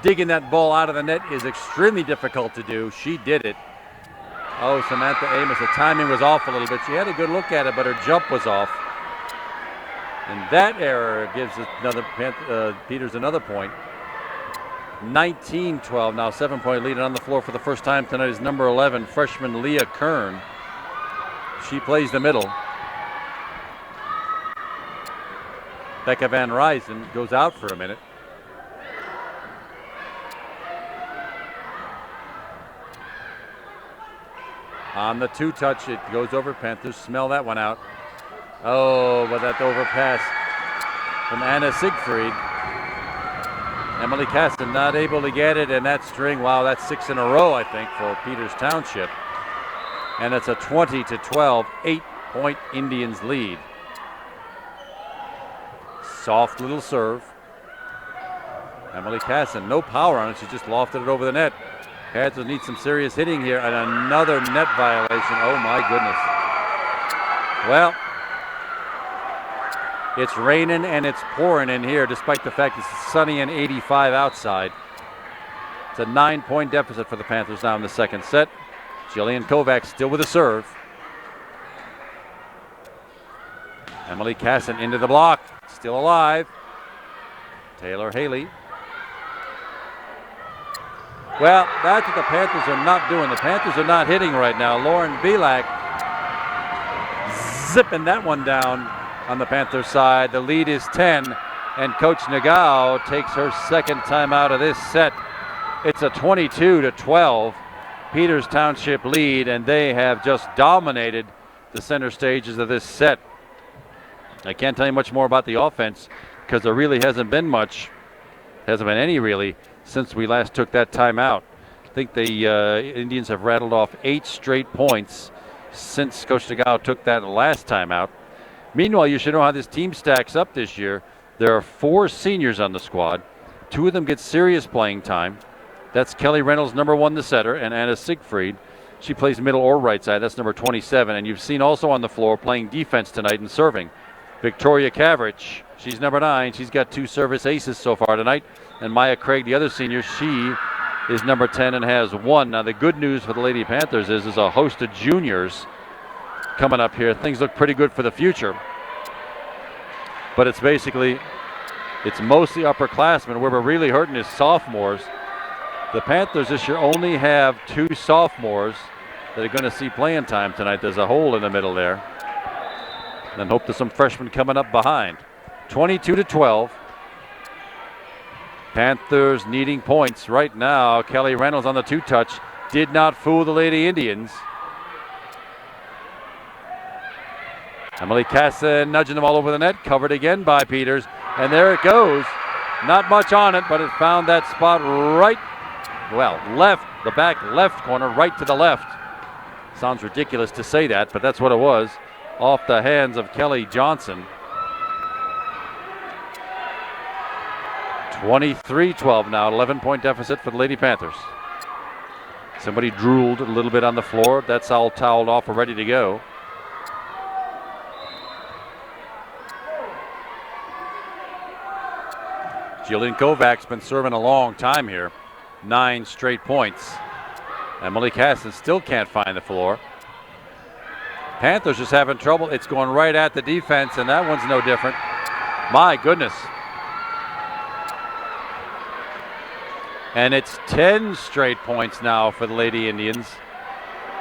digging that ball out of the net is extremely difficult to do. She did it. Oh, Samantha Amos, the timing was off a little bit. She had a good look at it, but her jump was off. And that error gives Peters another point. 19-12 now, 7-point lead, and on the floor for the first time tonight is number 11, freshman Leah Kern. She plays the middle. Becca Van Ryzen goes out for a minute. On the 2-touch, it goes over. Panthers smell that one out. Oh, but that overpass from Anna Siegfried. Emily Caston not able to get it, and that string, wow, that's 6 in a row, I think, for Peters Township. And it's a 20-12, 8-point Indians lead. Soft little serve. Emily Casson, no power on it. She just lofted it over the net. Panthers need some serious hitting here, and another net violation. Oh my goodness. Well, it's raining and it's pouring in here despite the fact it's sunny and 85 outside. It's a 9-point deficit for the Panthers now in the second set. Jillian Kovacs still with a serve. Emily Casson into the block, still alive. Taylor Haley. Well, that's what the Panthers are not doing. The Panthers are not hitting right now. Lauren Belak zipping that one down on the Panthers side. The lead is 10, and Coach Nagao takes her second time out of this set. It's a 22-12 Peters Township lead, and they have just dominated the center stages of this set. I can't tell you much more about the offense because there really hasn't been much, hasn't been any really, since we last took that timeout. I think the Indians have rattled off 8 straight points since Coach Nagao took that last timeout. Meanwhile, you should know how this team stacks up this year. There are 4 seniors on the squad. 2 of them get serious playing time. That's Kelly Reynolds, number 1, the setter, and Anna Siegfried. She plays middle or right side. That's number 27. And you've seen also on the floor playing defense tonight and serving Victoria Cavrich. She's number 9. She's got 2 service aces so far tonight. And Maya Craig, the other senior, she is number 10 and has 1. Now the good news for the Lady Panthers is a host of juniors coming up here. Things look pretty good for the future. But it's mostly upperclassmen. Where we're really hurting is sophomores. The Panthers this year only have 2 sophomores that are going to see playing time tonight. There's a hole in the middle there. And hope there's some freshmen coming up behind. 22-12. Panthers needing points right now. Kelly Reynolds on the 2-touch. Did not fool the Lady Indians. Emily Casson nudging them all over the net. Covered again by Peters. And there it goes. Not much on it, but it found that spot right, left, the back left corner, right to the left. Sounds ridiculous to say that, but that's what it was. Off the hands of Kelly Johnson. 23-12 now, 11-point deficit for the Lady Panthers. Somebody drooled a little bit on the floor. That's all toweled off and ready to go. Jillian Kovacs been serving a long time here. 9 straight points. Emily Casson still can't find the floor. Panthers just having trouble. It's going right at the defense, and that one's no different. My goodness. And it's 10 straight points now for the Lady Indians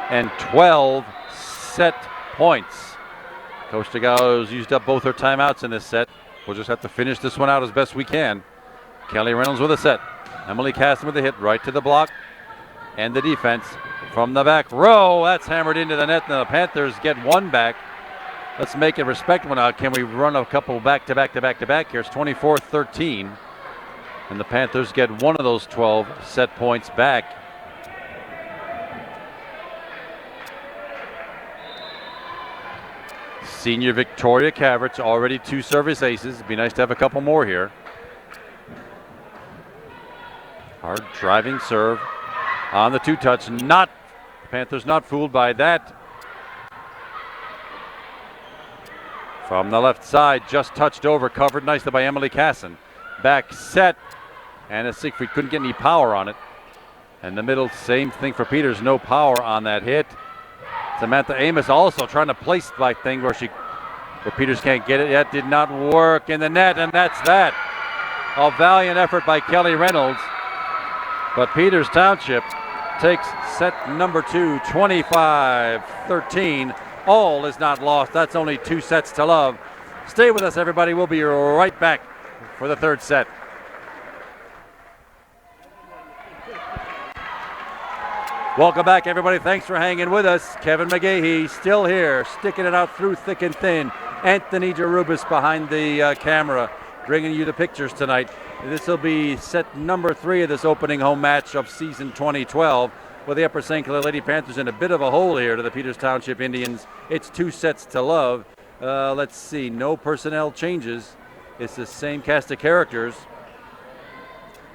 and 12 set points. Coach Nagao's used up both her timeouts in this set. We'll just have to finish this one out as best we can. Kelly Reynolds with a set. Emily Caston with a hit right to the block. And the defense from the back row. That's hammered into the net. And the Panthers get 1 back. Let's make it respectable now. Can we run a couple back to back to back to back here? It's 24-13. And the Panthers get 1 of those 12 set points back. Senior Victoria Cavrich, already 2 service aces. It'd be nice to have a couple more here. Hard driving serve on the 2-touch. Panthers not fooled by that. From the left side, just touched over, covered nicely by Emily Casson. Back set. Anna Siegfried couldn't get any power on it. And the middle, same thing for Peters. No power on that hit. Samantha Amos also trying to place like thing where Peters can't get it yet. Did not work in the net, and that's that. A valiant effort by Kelly Reynolds. But Peters Township takes set number 2, 25-13. All is not lost. That's only 2 sets to love. Stay with us, everybody. We'll be right back for the 3rd set. Welcome back, everybody. Thanks for hanging with us. Kevin McGahee still here, sticking it out through thick and thin. Anthony Jarubis behind the camera, bringing you the pictures tonight. This will be set number 3 of this opening home match of season 2012. With the Upper St. Clair Lady Panthers in a bit of a hole here to the Peters Township Indians. It's 2 sets to love. Let's see, no personnel changes. It's the same cast of characters.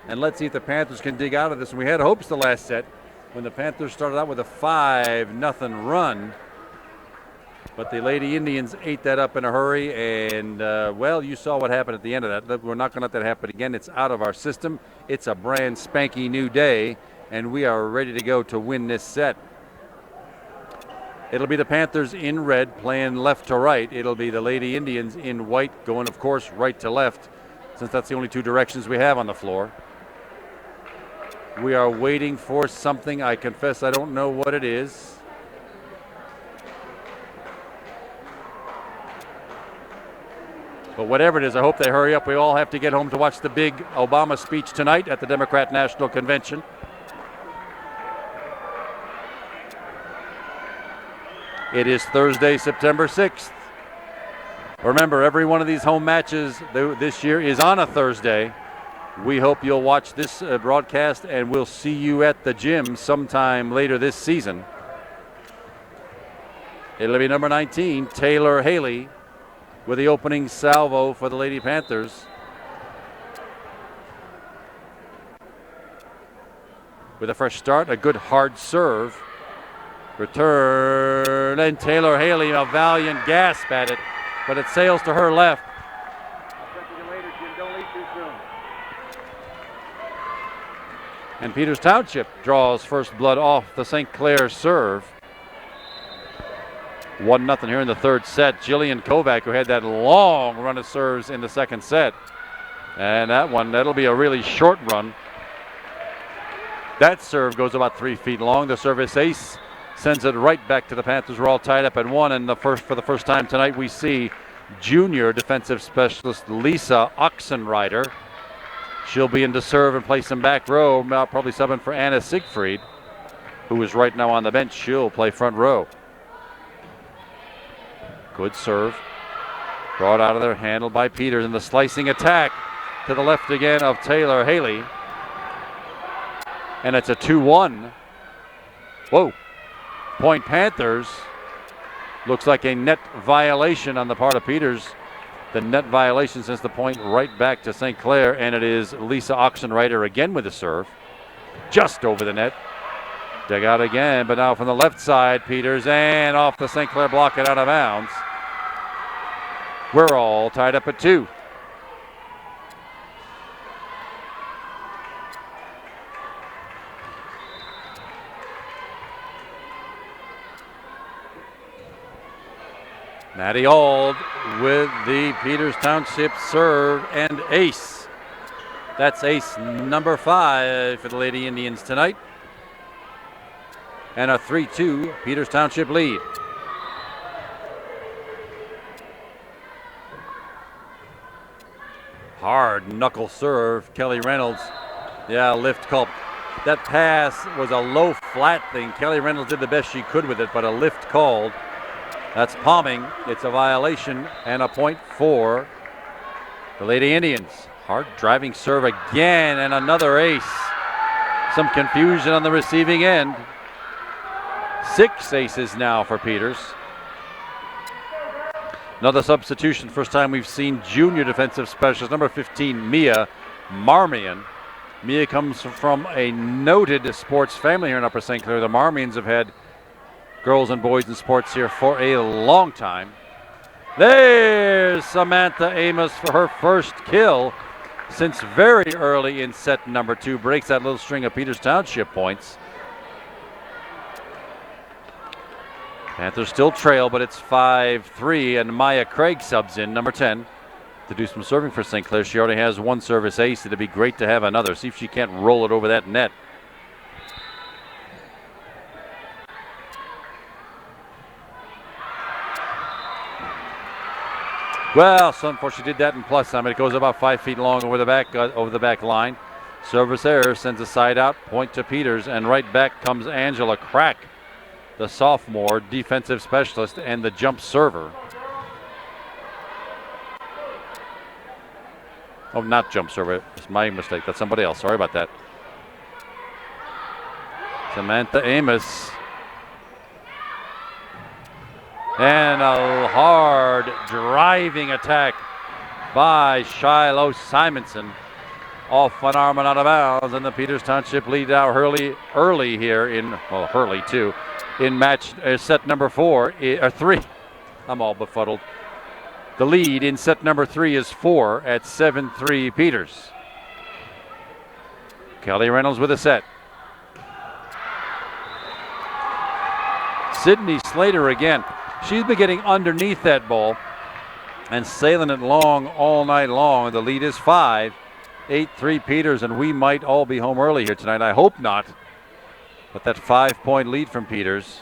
And let's see if the Panthers can dig out of this. And we had hopes the last set when the Panthers started out with a 5-0 run. But the Lady Indians ate that up in a hurry, and, well, you saw what happened at the end of that. We're not going to let that happen again. It's out of our system. It's a brand spanky new day, and we are ready to go to win this set. It'll be the Panthers in red playing left to right. It'll be the Lady Indians in white going, of course, right to left, since that's the only two directions we have on the floor. We are waiting for something. I confess I don't know what it is. But whatever it is, I hope they hurry up. We all have to get home to watch the big Obama speech tonight at the Democrat National Convention. It is Thursday, September 6th. Remember, every one of these home matches this year is on a Thursday. We hope you'll watch this broadcast, and we'll see you at the gym sometime later this season. It'll be number 19, Taylor Haley, with the opening salvo for the Lady Panthers. With a fresh start, a good hard serve. Return, and Taylor Haley, a valiant gasp at it, but it sails to her left. I'll check with you later, Jim. Don't leave too soon. And Peters Township draws first blood off the St. Clair serve. 1-0 here in the third set. Jillian Kovac, who had that long run of serves in the second set. And that'll be a really short run. That serve goes about 3 feet long. The service ace sends it right back to the Panthers. We're all tied up at 1, and for the first time tonight, we see junior defensive specialist Lisa Oxenrider. She'll be in to serve and play some back row, now probably subbing for Anna Siegfried, who is right now on the bench. She'll play front row. Good serve. Brought out of there, handled by Peters, and the slicing attack to the left again of Taylor Haley. And it's a 2-1. Whoa. Point Panthers. Looks like a net violation on the part of Peters. The net violation sends the point right back to St. Clair, and it is Lisa Oxenrider again with the serve. Just over the net. Dug out again, but now from the left side, Peters, and off the St. Clair block and out of bounds. We're all tied up at 2. Maddie Auld with the Peters Township serve and ace. That's ace number 5 for the Lady Indians tonight. And a 3-2 Peters Township lead. Hard knuckle serve, Kelly Reynolds. Yeah, lift call. That pass was a low flat thing. Kelly Reynolds did the best she could with it, but a lift called. That's palming. It's a violation and a point for the Lady Indians. Hard driving serve again and another ace. Some confusion on the receiving end. 6 aces now for Peters. Another substitution. First time we've seen junior defensive specialist number 15, Mia Marmion. Mia comes from a noted sports family here in Upper St. Clair. The Marmions have had girls and boys in sports here for a long time. There's Samantha Amos for her first kill since very early in set number 2. Breaks that little string of Peters Township points. Panthers still trail, but it's 5-3, and Maya Craig subs in, number 10, to do some serving for St. Clair. She already has one service ace. It'd be great to have another. See if she can't roll it over that net. Well, so unfortunately did that in plus time. It goes about 5 feet long over the back line. Service error sends a side out, point to Peters, and right back comes Angela Crack, the sophomore defensive specialist and the jump server. Oh, not jump server. It's my mistake. That's somebody else. Sorry about that. Samantha Amos. And a hard driving attack by Shiloh Simonson. Off one arm and out of bounds, and the Peters Township lead out early here in, well, Hurley too, in match set number 3. I'm all befuddled. The lead in set number 3 is 4 at 7-3 Peters. Kelly Reynolds with a set. Sydney Slater again. She's been getting underneath that ball and sailing it long all night long. The lead is 5, 8-3 Peters, and we might all be home early here tonight. I hope not. But that 5-point lead from Peters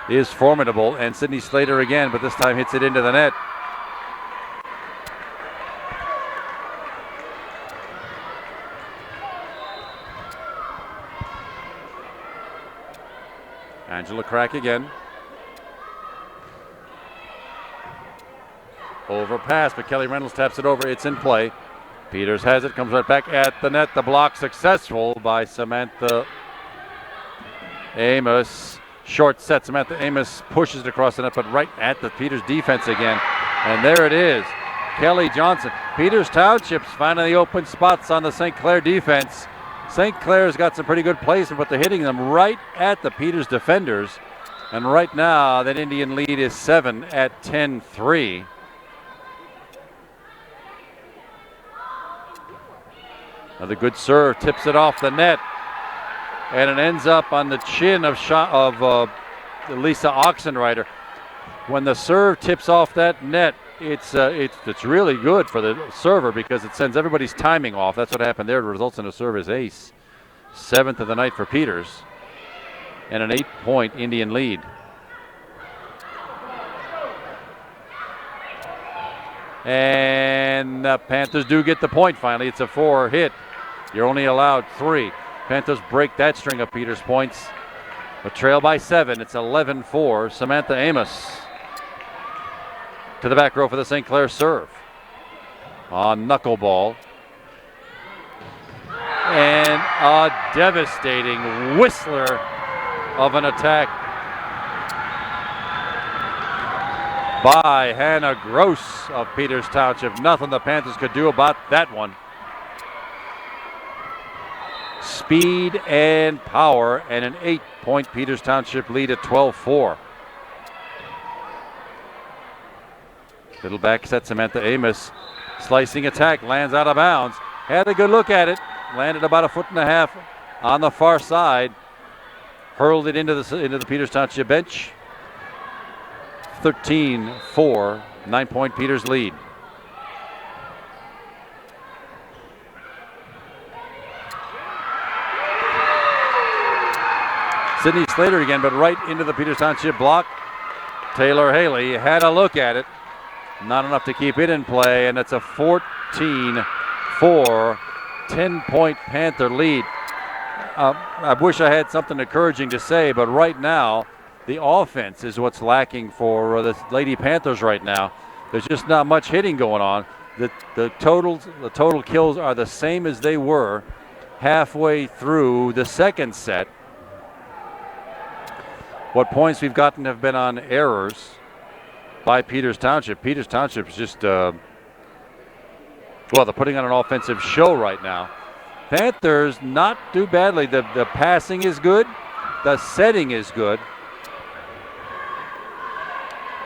is formidable. And Sydney Slater again, but this time hits it into the net. Angela Crack again. Overpass, but Kelly Reynolds taps it over. It's in play. Peters has it, comes right back at the net. The block successful by Samantha Amos. Short set. Samantha Amos pushes it across the net, but right at the Peters defense again. And there it is. Kelly Johnson. Peters Township's finding the open spots on the St. Clair defense. St. Clair's got some pretty good placement, but they're hitting them right at the Peters defenders. And right now, that Indian lead is 7 at 10-3. Another good serve, tips it off the net. And it ends up on the chin of Lisa Oxenreiter. When the serve tips off that net, it's really good for the server because it sends everybody's timing off. That's what happened there. It results in a service ace. 7th of the night for Peters. And an 8-point Indian lead. And the Panthers do get the point finally. It's a 4 hit. You're only allowed 3. Panthers break that string of Peters points. A trail by 7. It's 11-4. Samantha Amos to the back row for the St. Clair serve. On knuckleball. And a devastating whistler of an attack by Hannah Gross of Peters Township. Nothing the Panthers could do about that one. Speed and power, and an 8-point Peters Township lead at 12-4. Little back set, Samantha Amos. Slicing attack, lands out of bounds. Had a good look at it. Landed about 1.5 feet on the far side. Hurled it into the Peters Township bench. 13-4, 9-point Peters lead. Sydney Slater again, but right into the Peters Township block. Taylor Haley had a look at it. Not enough to keep it in play, and it's a 14-4, 10-point Panther lead. I wish I had something encouraging to say, but right now, the offense is what's lacking for the Lady Panthers right now. There's just not much hitting going on. The total kills are the same as they were halfway through the second set. What points we've gotten have been on errors by Peters Township. Peters Township is just, they're putting on an offensive show right now. Panthers not too badly. The passing is good. The setting is good.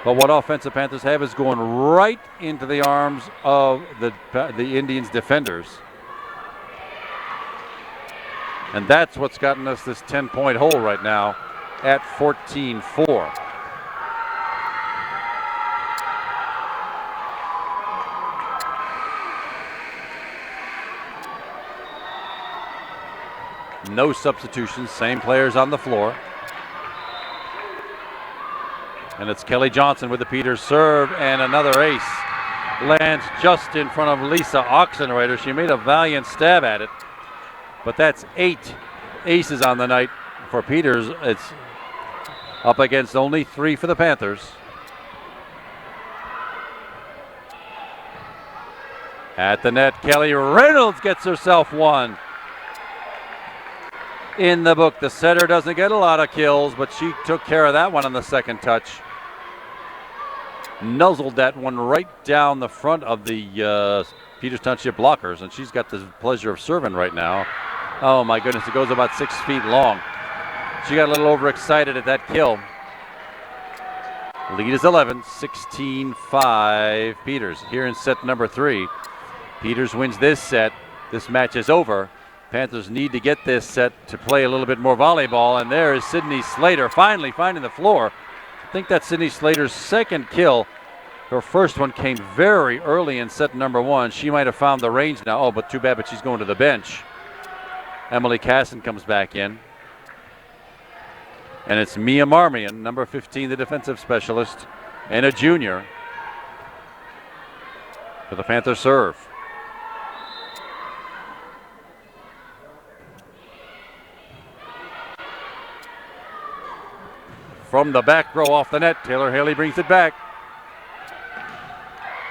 But what offensive Panthers have is going right into the arms of the Indians defenders. And that's what's gotten us this 10-point hole right now at 14-4. No substitutions, same players on the floor. And it's Kelly Johnson with the Peters serve, and another ace. Lands just in front of Lisa Oxenreiter. She made a valiant stab at it. But that's 8 aces on the night for Peters. It's up against only 3 for the Panthers. At the net, Kelly Reynolds gets herself one. In the book, the setter doesn't get a lot of kills, but she took care of that one on the second touch. Nuzzled that one right down the front of the Peters Township blockers, and she's got the pleasure of serving right now. Oh my goodness, it goes about 6 feet long. She got a little overexcited at that kill. Lead is 11, 16-5 Peters. Here in set number 3. Peters wins this set. This match is over. Panthers need to get this set to play a little bit more volleyball, and there is Sydney Slater finally finding the floor. I think that's Sydney Slater's second kill. Her first one came very early in set number 1. She might have found the range now. Oh, but too bad, but she's going to the bench. Emily Casson comes back in. And it's Mia Marmion, number 15, the defensive specialist, and a junior for the Panther serve. From the back row off the net, Taylor Haley brings it back.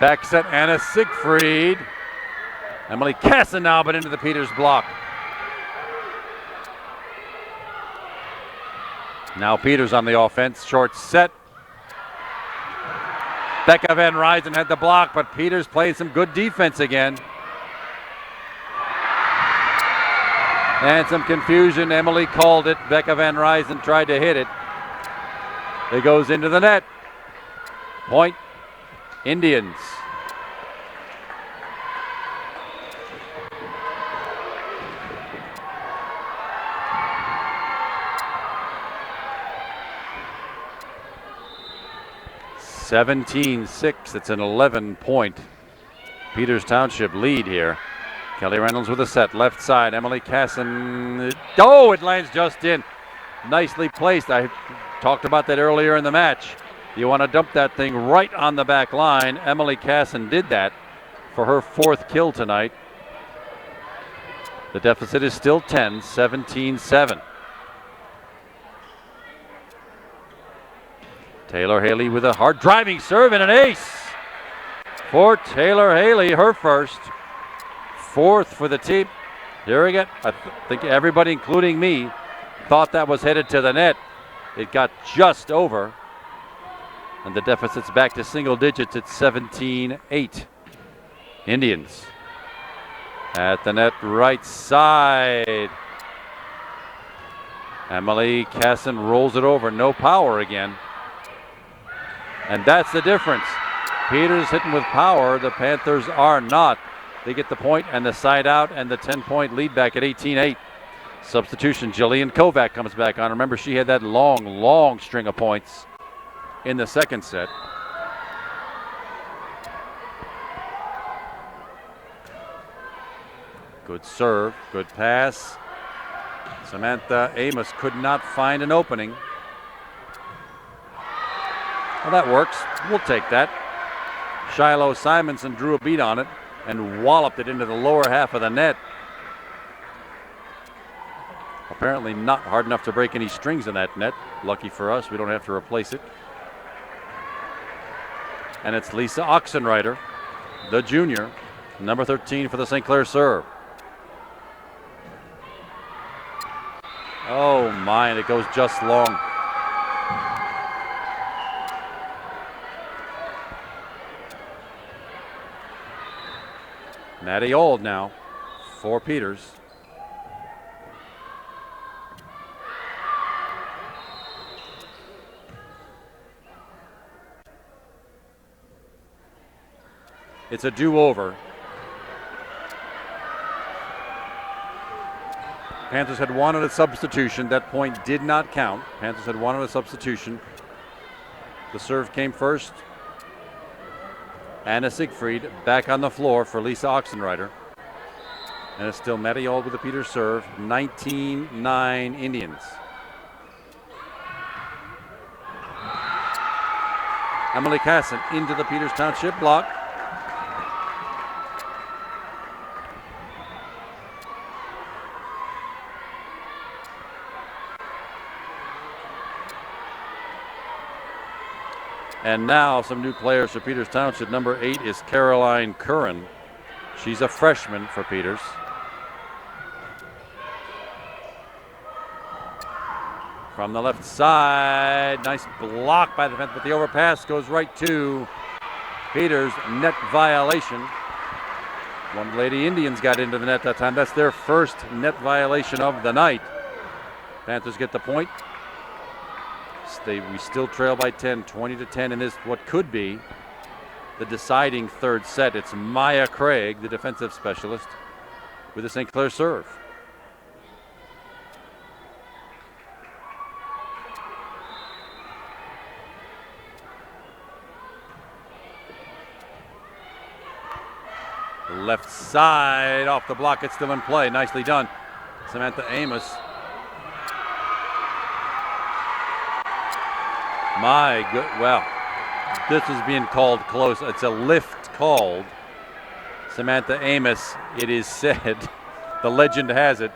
Back set, Anna Siegfried. Emily Casson now, but into the Peters block. Now Peters on the offense, short set. Becca Van Ryzen had the block, but Peters played some good defense again. And some confusion, Emily called it. Becca Van Ryzen tried to hit it. It goes into the net. Point, Indians. (17-6). It's an 11-point Peters Township lead here. Kelly Reynolds with a set, left side. Emily Casson. Oh, it lands just in. Nicely placed. I talked about that earlier in the match. You want to dump that thing right on the back line. Emily Casson did that for her 4th kill tonight. The deficit is still 10, 17-7. Taylor Haley with a hard driving serve and an ace for Taylor Haley, her first. 4th for the team. There again, I think everybody, including me, thought that was headed to the net. It got just over. And the deficit's back to single digits at 17-8. Indians at the net right side. Emily Casson rolls it over. No power again. And that's the difference. Peters hitting with power. The Panthers are not. They get the point and the side out and the 10-point lead back at 18-8. Substitution, Jillian Kovac comes back on. Remember, she had that long string of points in the second set. Good serve, good pass. Samantha Amos could not find an opening. Well, that works. We'll take that. Shiloh Simonson drew a beat on it and walloped it into the lower half of the net. Apparently not hard enough to break any strings in that net. Lucky for us, we don't have to replace it. And it's Lisa Oxenreiter, the junior, number 13 for the St. Clair serve. Oh my, and it goes just long. Maddie Old now for Peters. It's a do-over. Panthers had wanted a substitution. That point did not count. Panthers had wanted a substitution. The serve came first. Anna Siegfried back on the floor for Lisa Oxenreiter. And it's still Maddie Old with the Peters serve. 19-9 Indians. Emily Casson into the Peters Township block. And now some new players for Peters Township. Number 8 is Caroline Curran. She's a freshman for Peters. From the left side, nice block by the defense, but the overpass goes right to Peters. Net violation. One Lady Indians got into the net that time. That's their first net violation of the night. Panthers get the point. We still trail by 10, 20-10 in this, what could be the deciding third set. It's Maya Craig, the defensive specialist, with the St. Clair serve. Left side off the block. It's still in play. Nicely done. Samantha Amos. Well, this is being called close. It's a lift called. Samantha Amos, it is said, the legend has it,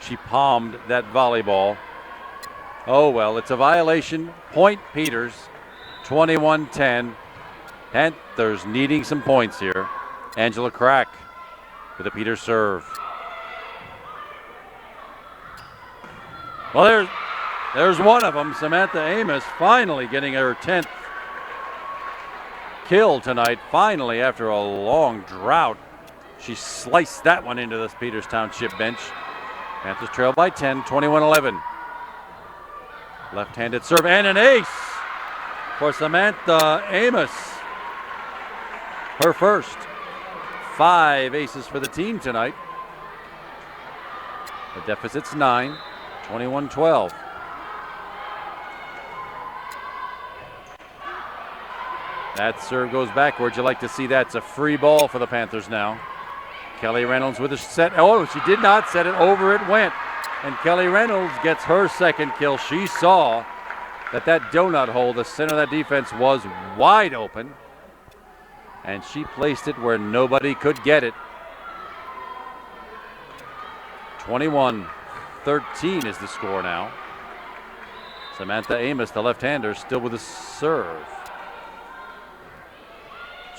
she palmed that volleyball. Oh well, it's a violation. Point Peters, 21-10. Panthers needing some points here. Angela Crack with a Peters serve. Well, there's one of them. Samantha Amos finally getting her 10th kill tonight. Finally, after a long drought, she sliced that one into this Peters Township bench. Panthers trail by 10, 21-11. Left-handed serve and an ace for Samantha Amos. Her first. 5 aces for the team tonight. The deficit's 9, 21-12. That serve goes backwards. You like to see that. It's a free ball for the Panthers now. Kelly Reynolds with a set. Oh, she did not set it. Over it went. And Kelly Reynolds gets her second kill. She saw that donut hole, the center of that defense, was wide open. And she placed it where nobody could get it. 21-13 is the score now. Samantha Amos, the left-hander, still with a serve.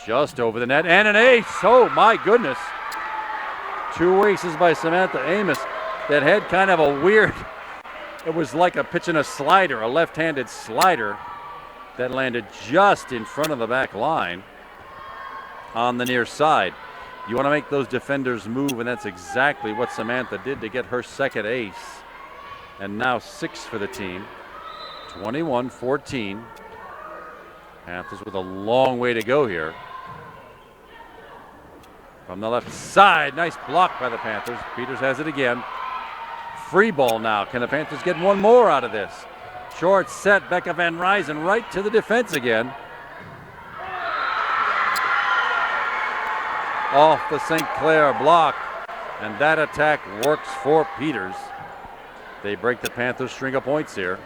Just over the net, and an ace. Oh my goodness. 2 aces by Samantha Amos. That had kind of a weird, it was like a pitching a slider, a left-handed slider that landed just in front of the back line on the near side. You want to make those defenders move, and that's exactly what Samantha did to get her second ace. And now 6 for the team. 21-14. Panthers with a long way to go here. From the left side, nice block by the Panthers. Peters has it again. Free ball now. Can the Panthers get one more out of this? Short set, Becca Van Ryzen right to the defense again. Off the St. Clair block, and that attack works for Peters. They break the Panthers' string of points here.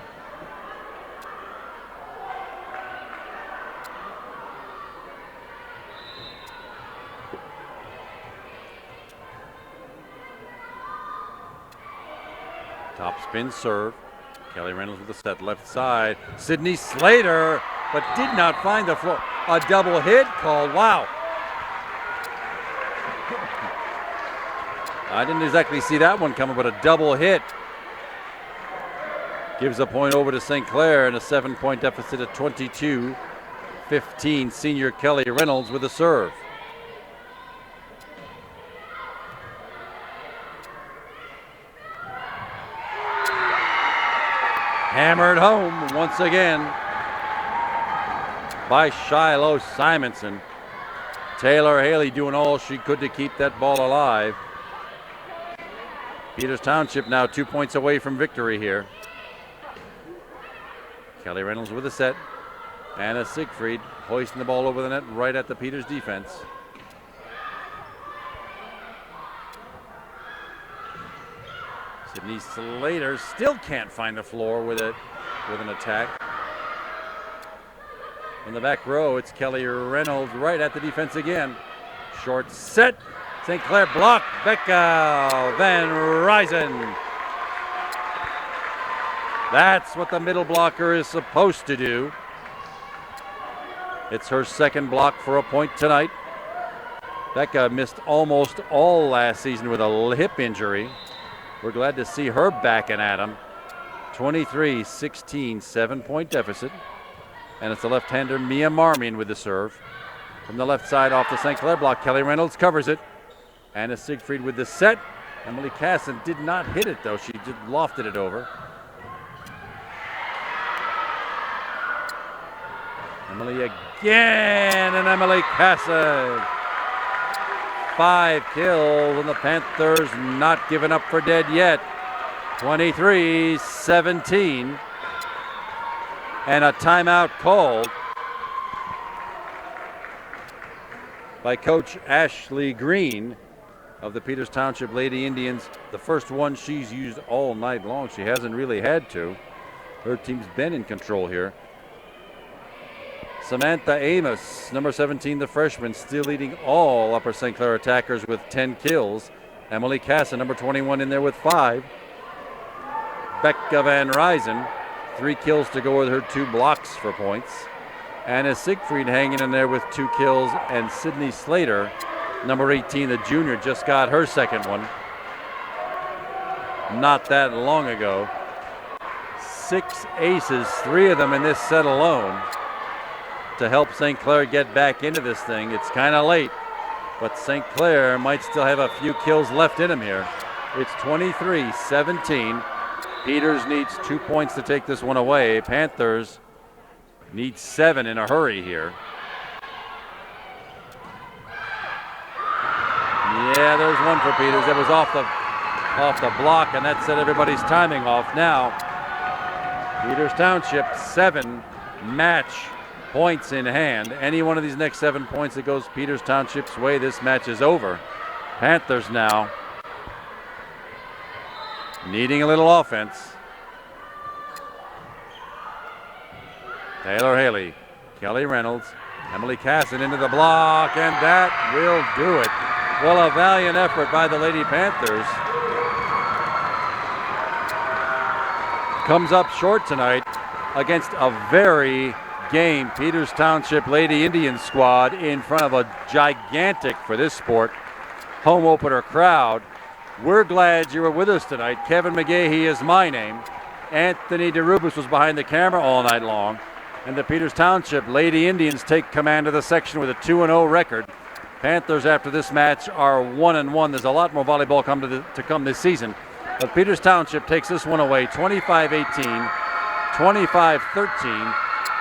Top spin serve. Kelly Reynolds with the set left side. Sydney Slater, but did not find the floor. A double hit called. Wow. I didn't exactly see that one coming, but a double hit gives a point over to St. Clair and a 7-point deficit at 22-15. Senior Kelly Reynolds with a serve. Hammered home once again by Shiloh Simonson. Taylor Haley doing all she could to keep that ball alive. Peters Township now 2 points away from victory here. Kelly Reynolds with a set. Anna Siegfried hoisting the ball over the net right at the Peters defense. Sydney Slater still can't find the floor with an attack. In the back row, it's Kelly Reynolds right at the defense again. Short set. St. Clair block. Becca Van Ryzen. That's what the middle blocker is supposed to do. It's her second block for a point tonight. Becca missed almost all last season with a hip injury. We're glad to see her backing at him. 23-16, 7-point deficit. And it's the left-hander Mia Marmion with the serve. From the left side off the St. Clair block, Kelly Reynolds covers it. Anna Siegfried with the set. Emily Casson did not hit it, though. She just lofted it over. Emily again, and Emily Cassett. 5 kills, and the Panthers not giving up for dead yet. 23-17. And a timeout called by Coach Ashley Green of the Peters Township Lady Indians. The first one she's used all night long. She hasn't really had to. Her team's been in control here. Samantha Amos, number 17, the freshman, still leading all Upper St. Clair attackers with 10 kills. Emily Casson, number 21, in there with 5. Becca Van Ryzen, 3 kills to go with her 2 blocks for points. Anna Siegfried hanging in there with 2 kills, and Sydney Slater, number 18, the junior, just got her second one not that long ago. 6 aces, 3 of them in this set alone, to help St. Clair get back into this thing. It's kind of late, but St. Clair might still have a few kills left in them here. It's 23-17. Peters needs 2 points to take this one away. Panthers need 7 in a hurry here. Yeah, there's one for Peters. That was off the block, and that set everybody's timing off. Now, Peters Township 7 match points in hand. Any one of these next 7 points that goes Peters Township's way, this match is over. Panthers now needing a little offense. Taylor Haley, Kelly Reynolds, Emily Casson into the block, and that will do it. Well, a valiant effort by the Lady Panthers. Comes up short tonight against a very game Peters Township Lady Indian squad in front of a gigantic, for this sport, home opener crowd. We're glad you were with us tonight. Kevin McGahee is my name. Anthony DeRubis was behind the camera all night long. And the Peters Township Lady Indians take command of the section with a 2-0 record. Panthers after this match are 1-1. There's a lot more volleyball to come this season. But Peters Township takes this one away 25-18, 25-13,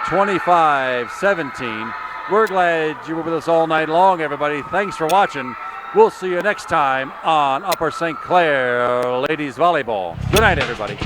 25-17. We're glad you were with us all night long, everybody. Thanks for watching. We'll see you next time on Upper St. Clair Ladies Volleyball. Good night, everybody.